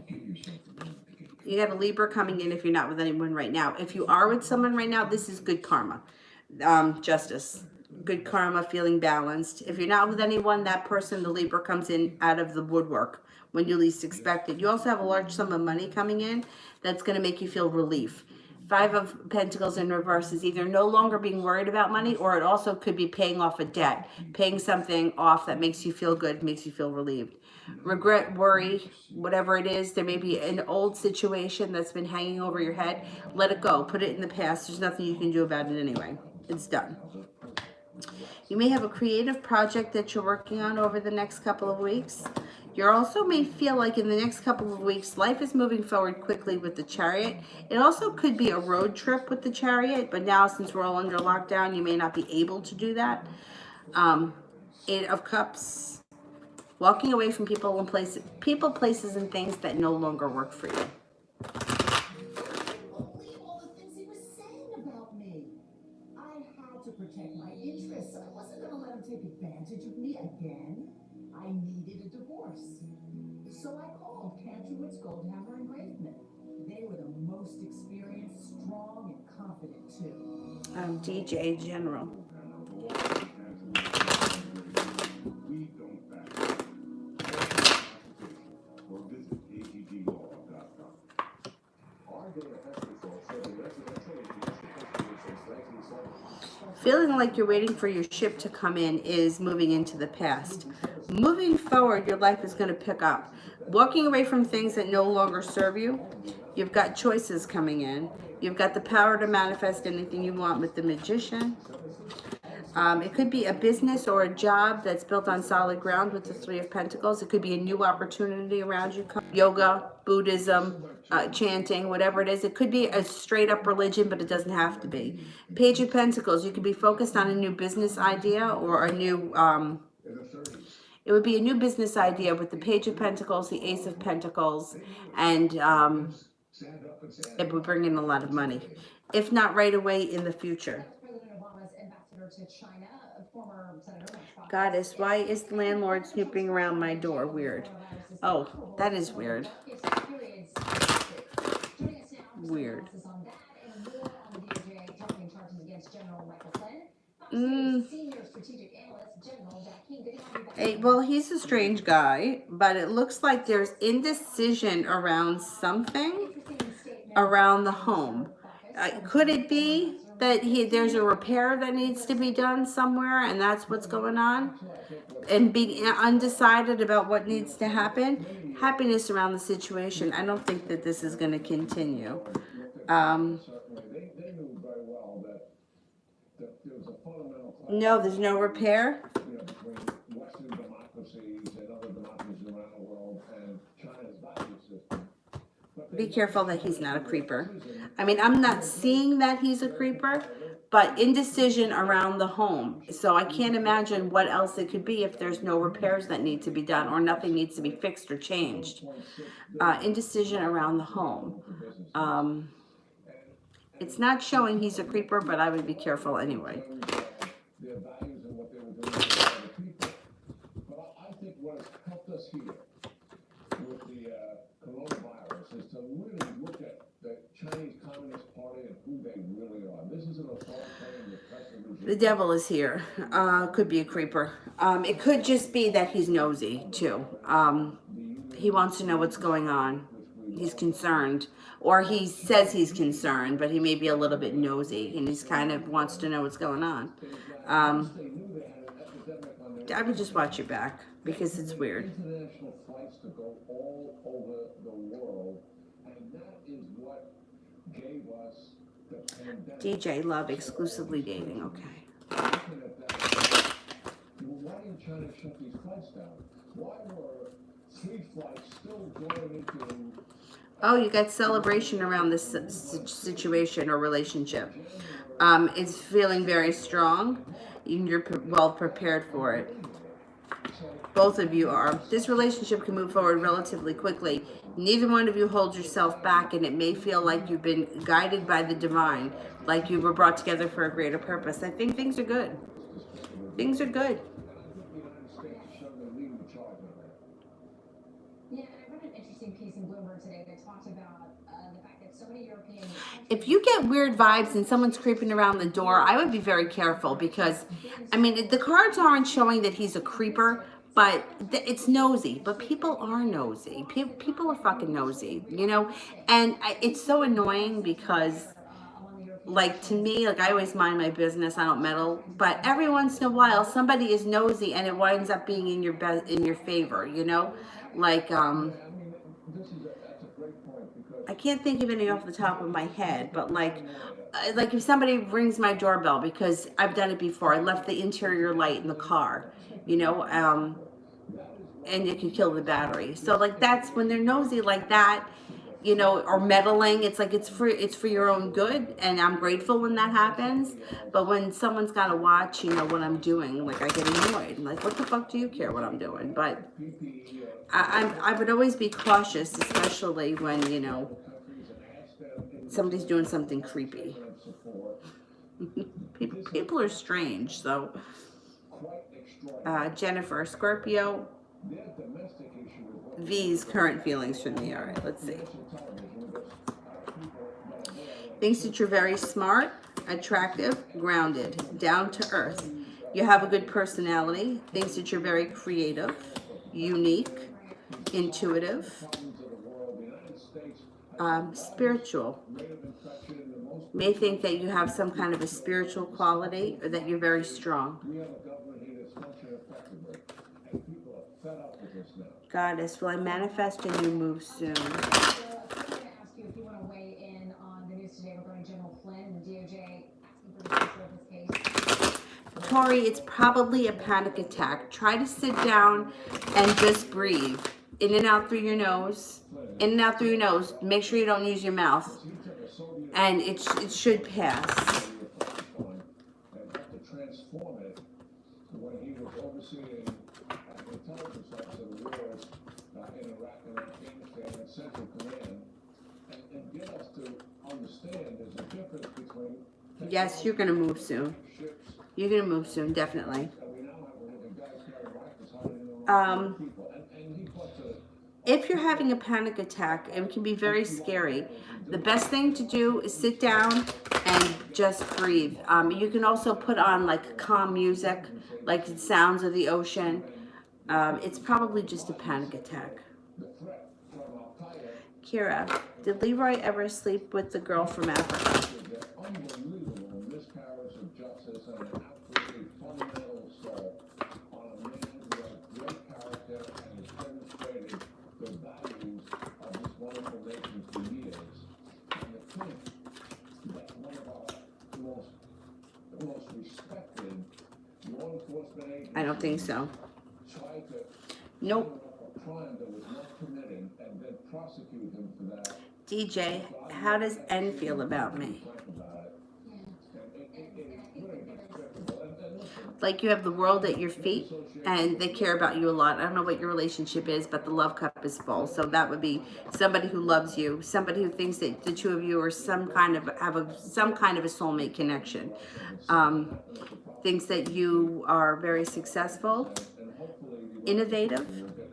Give yourself a moment to get You got a Libra coming in if you're not with anyone right now. If you are with someone right now, this is good karma. Justice. Good karma, feeling balanced. If you're not with anyone, that person, the Libra, comes in out of the woodwork when you least expect it. You also have a large sum of money coming in that's going to make you feel relief. 5 of Pentacles in reverse is either no longer being worried about money, or it also could be paying off a debt, paying something off that makes you feel good, makes you feel relieved. Regret, worry, whatever it is, there may be an old situation that's been hanging over your head. Let it go. Put it in the past. There's nothing you can do about it anyway. It's done. You may have a creative project that you're working on over the next couple of weeks. You also may feel like in the next couple of weeks, life is moving forward quickly with the Chariot. It also could be a road trip with the Chariot, but now since we're all under lockdown, you may not be able to do that. 8 of Cups, walking away from people, places, and things that no longer work for you. Believe all the things he was saying about me. I had to protect my interests. I wasn't going to let him take advantage of me again. I needed a divorce. So I called Cantrowitz, Goldhammer, and Graveman. They were the most experienced, strong, and confident too. DJ General. We don't back or visit agglaw.com. Our data test results show the residential and commercial customers since 1970. Feeling like you're waiting for your ship to come in is moving into the past. Moving forward, your life is going to pick up. Walking away from things that no longer serve you. You've got choices coming in. You've got the power to manifest anything you want with the Magician. It could be a business or a job that's built on solid ground with the 3 of Pentacles. It could be a new opportunity around you. yoga, Buddhism, chanting, whatever it is. It could be a straight up religion, but it doesn't have to be. Page of Pentacles, you could be focused on a new business idea or a new, it would be a new business idea with the Page of Pentacles, the Ace of Pentacles, and it would bring in a lot of money. If not right away, in the future. President Obama's ambassador to China, former Senator Mike Goddess, why is the landlord snooping around my door? Weird. Oh, that is weird. Weird. Well, he's a strange guy, but it looks like there's indecision around something around the home. Could it be that there's a repair that needs to be done somewhere, and that's what's going on? And being undecided about what needs to happen? Happiness around the situation. I don't think that this is going to continue. No, there's no repair. Western democracies and other democracies around the world and China's value system. Be careful that he's not a creeper. I mean, I'm not seeing that he's a creeper, but indecision around the home. So I can't imagine what else it could be if there's no repairs that need to be done or nothing needs to be fixed or changed. Indecision around the home. It's not showing he's a creeper, but I would be careful anyway. Their values and what they were doing for other people. But I think what has helped us here with the coronavirus is to really look at the Chinese Communist Party and who they really are. This is an authoritarian repressive regime. The devil is here. Could be a creeper. It could just be that he's nosy too. He wants to know what's going on. He's concerned, or he says he's concerned, but he may be a little bit nosy, and he's kind of wants to know what's going on. I would just watch your back because it's weird. International flights to go all over the world, and that is what gave us the pandemic. DJ Love exclusively dating. Okay. Looking at that, why didn't China shut these flights down? Why were 3 flights still going into? Oh, you got celebration around this situation or relationship. It's feeling very strong. You're well prepared for it. Both of you are. This relationship can move forward relatively quickly. Neither one of you holds yourself back, and it may feel like you've been guided by the divine, like you were brought together for a greater purpose. I think things are good. Things are good. Yeah, and I read an interesting piece in Bloomberg today that talked about the fact that so many European countries. If you get weird vibes and someone's creeping around the door, I would be very careful because, I mean, the cards aren't showing that he's a creeper, but it's nosy. But people are nosy. People are fucking nosy, you know? And it's so annoying because, like, to me, like, I always mind my business. I don't meddle. But every once in a while, somebody is nosy and it winds up being in your favor, you know? Like, I can't think of any off the top of my head, but like if somebody rings my doorbell, because I've done it before, I left the interior light in the car, you know, and it can kill the battery. So like that's when they're nosy like that, you know, or meddling. It's like it's for your own good, and I'm grateful when that happens. But when someone's got to watch, you know, what I'm doing, like I get annoyed. Like, what the fuck do you care what I'm doing? But I would always be cautious, especially when, you know, somebody's doing something creepy. People are strange. So Jennifer, Scorpio, V's current feelings for me. All right, let's see. Thinks that you're very smart, attractive, grounded, down to earth. You have a good personality. Thinks that you're very creative, unique, intuitive, spiritual. May think that you have some kind of a spiritual quality, or that you're very strong. Goddess, will I manifest a new move soon? So, I was going to ask you if you want to weigh in on the news today regarding General Flynn and the DOJ asking for the future of his case. Tori, it's probably a panic attack. Try to sit down and just breathe. In and out through your nose. In and out through your nose. Make sure you don't use your mouth. And it should pass. And have to transform it when he was overseeing the intelligence officer of the wars in Iraq and Afghanistan and Central Command, and get us to understand there's a difference between Yes, you're going to move soon. ships. You're going to move soon, definitely. And we now have a guy carrying rifles hiding in the wrong people. And he puts a If you're having a panic attack, it can be very scary. The best thing to do is sit down and just breathe. You can also put on like calm music, like the sounds of the ocean. It's probably just a panic attack. Kira, did Leroy ever sleep with the girl from Africa? unbelievable miscarriage of justice and an absolutely fundamental assault on a man who has great character and has demonstrated the values of this wonderful nation for years. And to think that one of our most respected law enforcement agents I don't think so. tried to Nope. cover up a crime that was not committed and then prosecute him for that. DJ, how does N feel about me? Like you have the world at your feet and they care about you a lot. I don't know what your relationship is, but the love cup is full. So that would be somebody who loves you, somebody who thinks that the two of you are some kind of a soulmate connection. Thinks that you are very successful, innovative,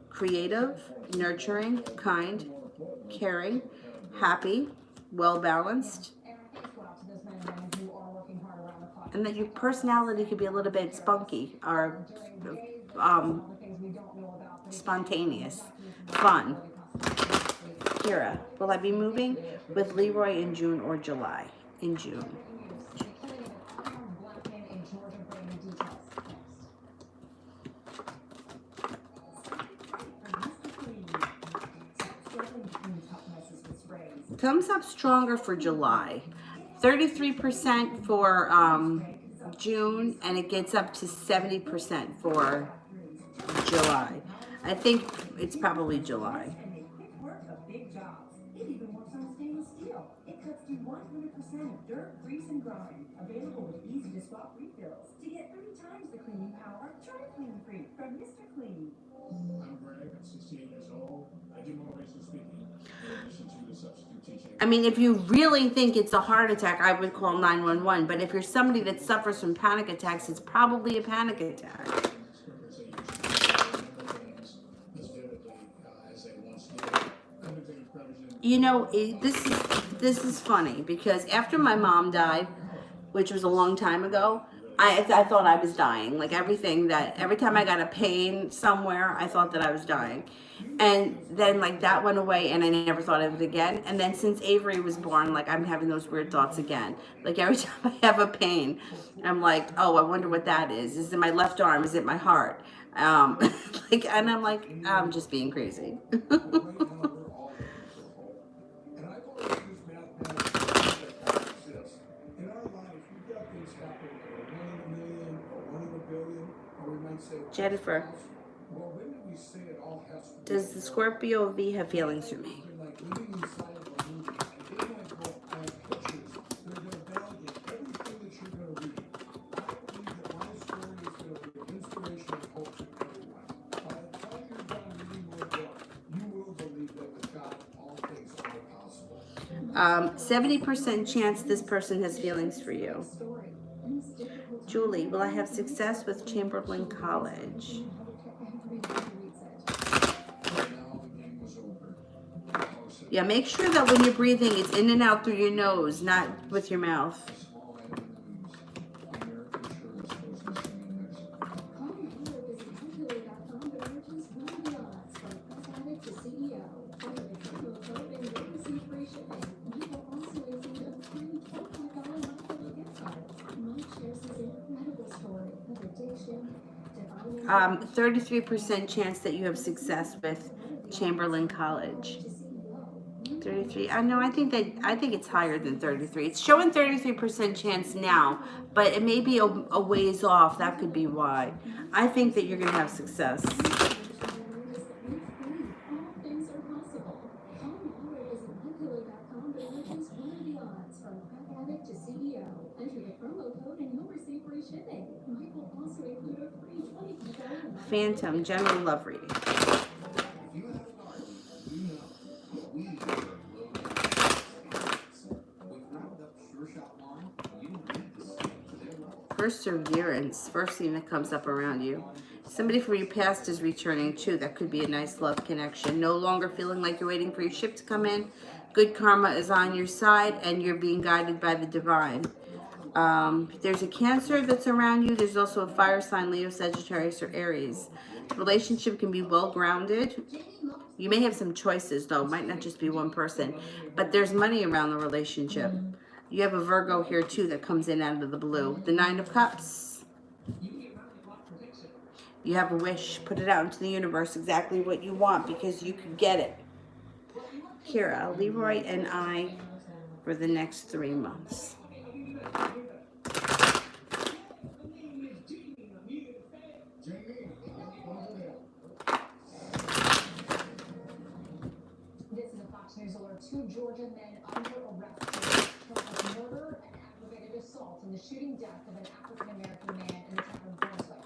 creative, nurturing, kind, caring, happy, well balanced, and that your personality could be a little bit spunky or spontaneous, fun. Kira, will I be moving with Leroy in June or July? In June. Comes up stronger for July. 33% for June, and it gets up to 70% for July. I think it's probably July. It even works on stainless steel. It cuts through 100% of dirt, grease, and grime. Available with easy to swap refills. To get 3 times the cleaning power, try Clean Free from Mr. Clean. I'm Greg, I'm 68 years old. I do motivational speaking in addition to the substitute teaching. I mean, if you really think it's a heart attack, I would call 911. But if you're somebody that suffers from panic attacks, it's probably a panic attack. You know, this is funny because after my mom died, which was a long time ago, I thought I was dying. Like every time I got a pain somewhere, I thought that I was dying. And then like that went away and I never thought of it again. And then since Avery was born, like I'm having those weird thoughts again. Like every time I have a pain, I'm like, oh, I wonder what that is. Is it my left arm? Is it my heart? Like, and I'm like, I'm just being crazy. Jennifer, does the Scorpio V have feelings for me? Um, 70% chance this person has feelings for you. Julie, will I have success with Chamberlain College? Yeah, make sure that when you're breathing, it's in and out through your nose, not with your mouth. Um, 33% chance that you have success with Chamberlain College. 33. I know. I think it's higher than 33. It's showing 33% chance now, but it may be a ways off. That could be why. I think that you're gonna have success. Phantom, general love reading. If you have a garden, you know that weeds are low. With Roundup Sure Shot Lawn, you don't need to stick to their level. Perseverance, first thing that comes up around you. Somebody from your past is returning too. That could be a nice love connection. No longer feeling like you're waiting for your ship to come in. Good karma is on your side and you're being guided by the divine. There's a Cancer that's around you. There's also a fire sign, Leo, Sagittarius, or Aries. Relationship can be well grounded. You may have some choices though. Might not just be one person. But there's money around the relationship. You have a Virgo here too that comes in out of the blue. The Nine of Cups. You have a wish. Put it out into the universe exactly what you want because you can get it. Kira, Leroy, and I for the next 3 months. This is a Fox News alert. 2 Georgia men under arrest for murder and aggravated assault in the shooting death of an African-American man in the town of Brunswick.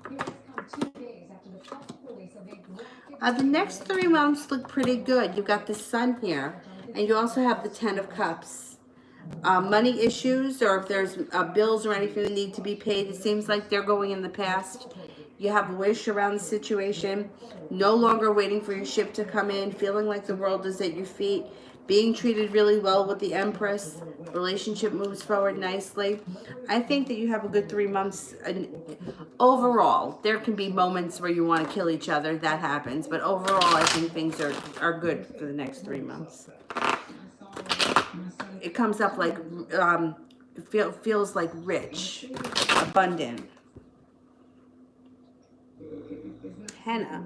The arrests come 2 days after the public release of a graphic... The next 3 months look pretty good. You've got the Sun here, and you also have the Ten of Cups. Money issues, or if there's bills or anything that need to be paid, it seems like they're going in the past. You have a wish around the situation. No longer waiting for your ship to come in, feeling like the world is at your feet, being treated really well with the Empress. Relationship moves forward nicely. I think that you have a good 3 months. Overall, there can be moments where you want to kill each other. That happens. But overall, I think things are good for the next 3 months. It comes up like, feels like rich, abundant. Hannah,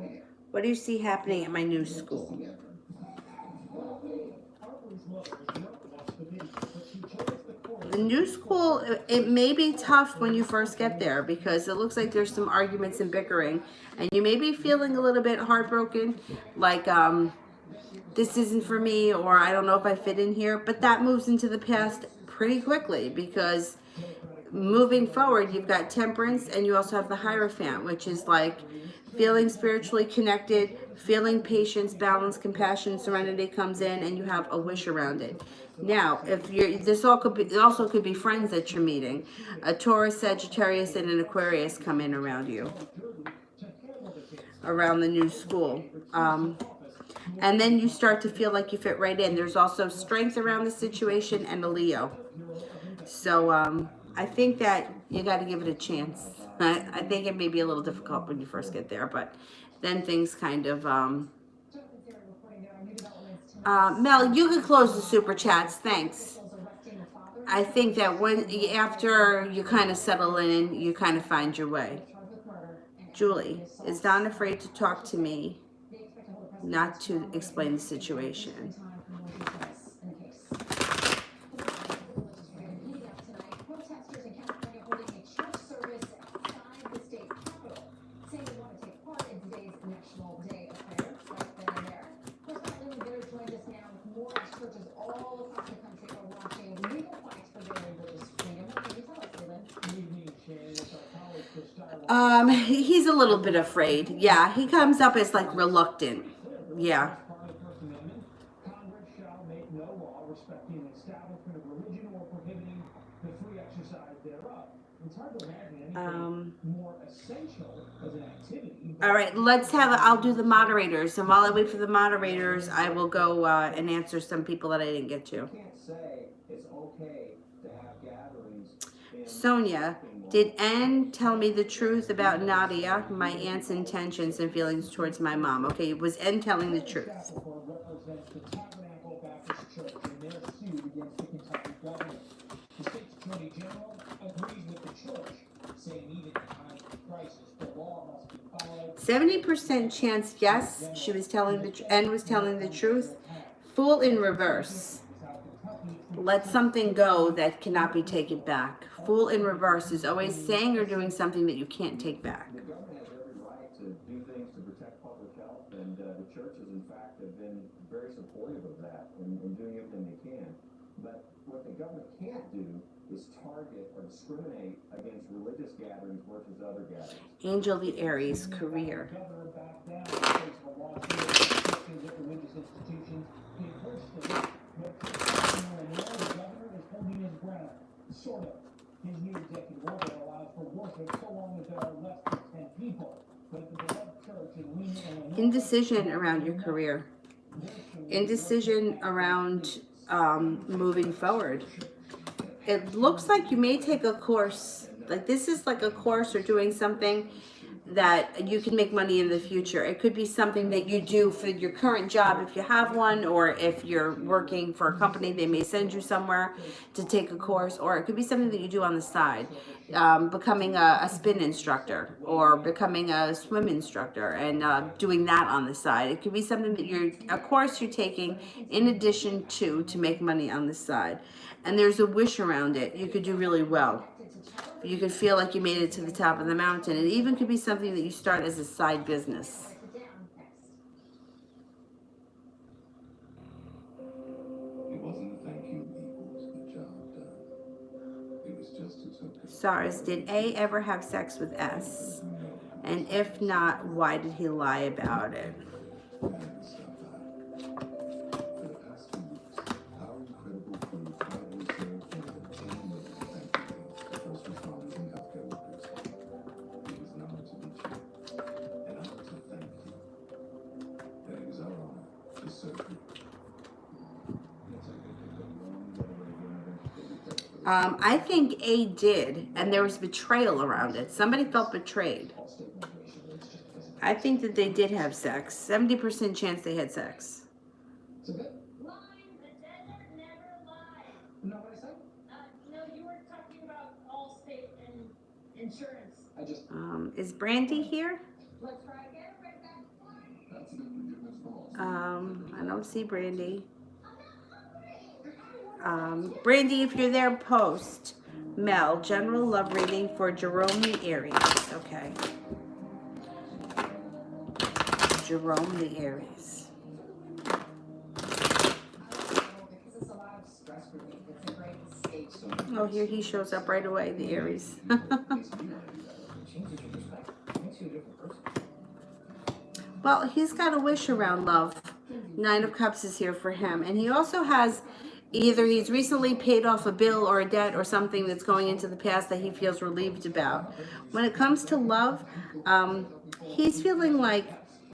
what do you see happening at my new school? The new school, it may be tough when you first get there because it looks like there's some arguments and bickering, and you may be feeling a little bit heartbroken, like this isn't for me, or I don't know if I fit in here, but that moves into the past pretty quickly because moving forward, you've got Temperance and you also have the Hierophant, which is like feeling spiritually connected, feeling patience, balance, compassion, serenity comes in, and you have a wish around it. Now, if you're, this all could be, it also could be friends that you're meeting. A Taurus, Sagittarius, and an Aquarius come in around you, around the new school. And then you start to feel like you fit right in. There's also strength around the situation and a Leo. So I think that you got to give it a chance. I think it may be a little difficult when you first get there, but then things kind of... Mel, you can close the super chats. Thanks. I think that when after you kind of settle in, you kind of find your way. Julie, is Don afraid to talk to me? Not to explain the situation. He's a little bit afraid. Yeah, he comes up as like reluctant. Yeah. Congress shall make no law respecting the establishment of religion or prohibiting the free exercise thereof. It's hard to imagine anything more essential as an activity. All right, I'll do the moderators. And while I wait for the moderators, I will go and answer some people that I didn't get to. You can't say it's okay to have gatherings. Sonia, did Anne tell me the truth about Nadia, my aunt's intentions and feelings towards my mom? Okay, was Anne telling the truth? Represents the Tabernacle Baptist Church in their suit against the Kentucky government. The state's attorney general agrees with the church, saying even in times of crisis, the law must be followed. 70% chance, yes, she was telling Anne was telling the truth. Fool in reverse. Let something go that cannot be taken back. Fool in reverse is always saying or doing something that you can't take back. The government has every right to do things to protect public health, and the churches, in fact, have been very supportive of that and doing everything they can. But what the government can't do is target or discriminate against religious gatherings where Angel the Aries, career. Governor backed down in face of a lawsuit against 15 different religious institutions. He pushed it, but in Illinois, the governor is holding his ground. Sort of. His new executive order allows for worship so long as there are less than 10 people. But at the beloved church in Wheeling, Illinois, Indecision around your career. Indecision around moving forward. It looks like you may take a course, like this is like a course or doing something that you can make money in the future. It could be something that you do for your current job if you have one, or if you're working for a company, they may send you somewhere to take a course, or it could be something that you do on the side, becoming a spin instructor or becoming a swim instructor and doing that on the side. It could be something that a course you're taking in addition to make money on the side. And there's a wish around it. You could do really well. You could feel like you made it to the top of the mountain. It even could be something that you start as a side business. It wasn't a thank you equals the job done. It was just a token. SARS, did A ever have sex with S? And if not, why did he lie about it? For the past 2 weeks, our incredible crew proudly served more than 10 million thank you meals to first responders and healthcare workers. It was an honor to meet you, an honor to thank you, and it was our honor to serve you. I think A did, and there was betrayal around it. Somebody felt betrayed. I think that they did have sex. 70% chance they had sex. So good. Line, the desert never lies. You know what I said? No, you were talking about Allstate and insurance. I just. Is Brandy here? Let's try again, right back. That's an unforgiveness for all. I don't see Brandy. Brandy, if you're there, post. Mel, general love reading for Jerome the Aries. Okay. Jerome the Aries. Because it's a lot of stress relief. It's a great escape. Oh, here he shows up right away, the Aries. Well, he's got a wish around love. 9 of Cups is here for him. And he also has, either he's recently paid off a bill or a debt or something that's going into the past that he feels relieved about. When it comes to love, he's feeling like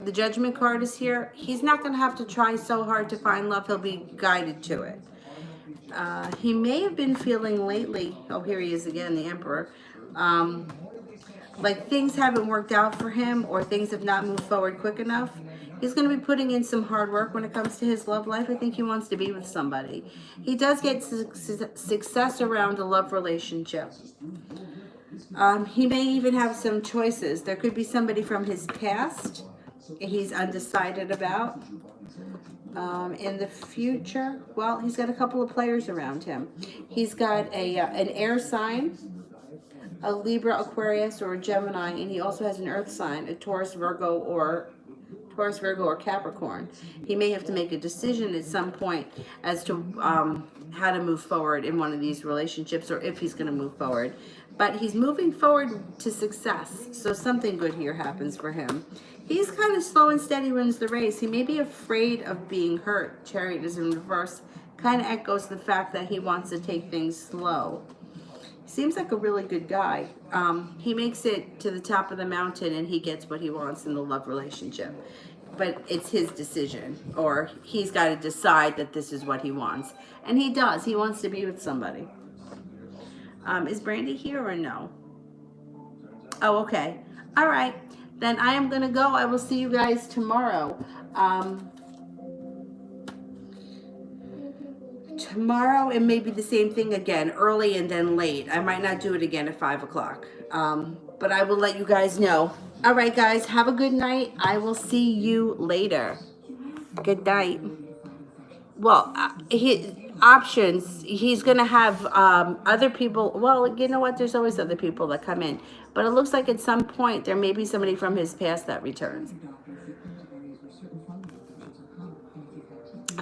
the Judgment card is here. He's not going to have to try so hard to find love. He'll be guided to it. He may have been feeling lately, oh, here he is again, the Emperor, like things haven't worked out for him or things have not moved forward quick enough. He's going to be putting in some hard work when it comes to his love life. I think he wants to be with somebody. He does get success around a love relationship. He may even have some choices. There could be somebody from his past he's undecided about. In the future, well, he's got a couple of players around him. He's got an air sign, a Libra, Aquarius, or a Gemini, and he also has an earth sign, a Taurus, Virgo, or Capricorn. He may have to make a decision at some point as to how to move forward in one of these relationships, or if he's going to move forward. But he's moving forward to success, so something good here happens for him. He's kind of slow and steady wins the race. He may be afraid of being hurt. Chariot is in reverse. Kind of echoes the fact that he wants to take things slow. Seems like a really good guy. He makes it to the top of the mountain and he gets what he wants in the love relationship. But it's his decision, or he's got to decide that this is what he wants. And he does. He wants to be with somebody. Is Brandy here or no? Oh, okay. All right. Then I am going to go. I will see you guys tomorrow. Tomorrow it may be the same thing again, early and then late. I might not do it again at 5 o'clock. But I will let you guys know. All right, guys. Have a good night. I will see you later. Good night. Well, options. He's going to have other people. Well, you know what? There's always other people that come in. But it looks like at some point there may be somebody from his past that returns.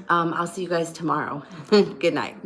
I'll see you guys tomorrow. Good night.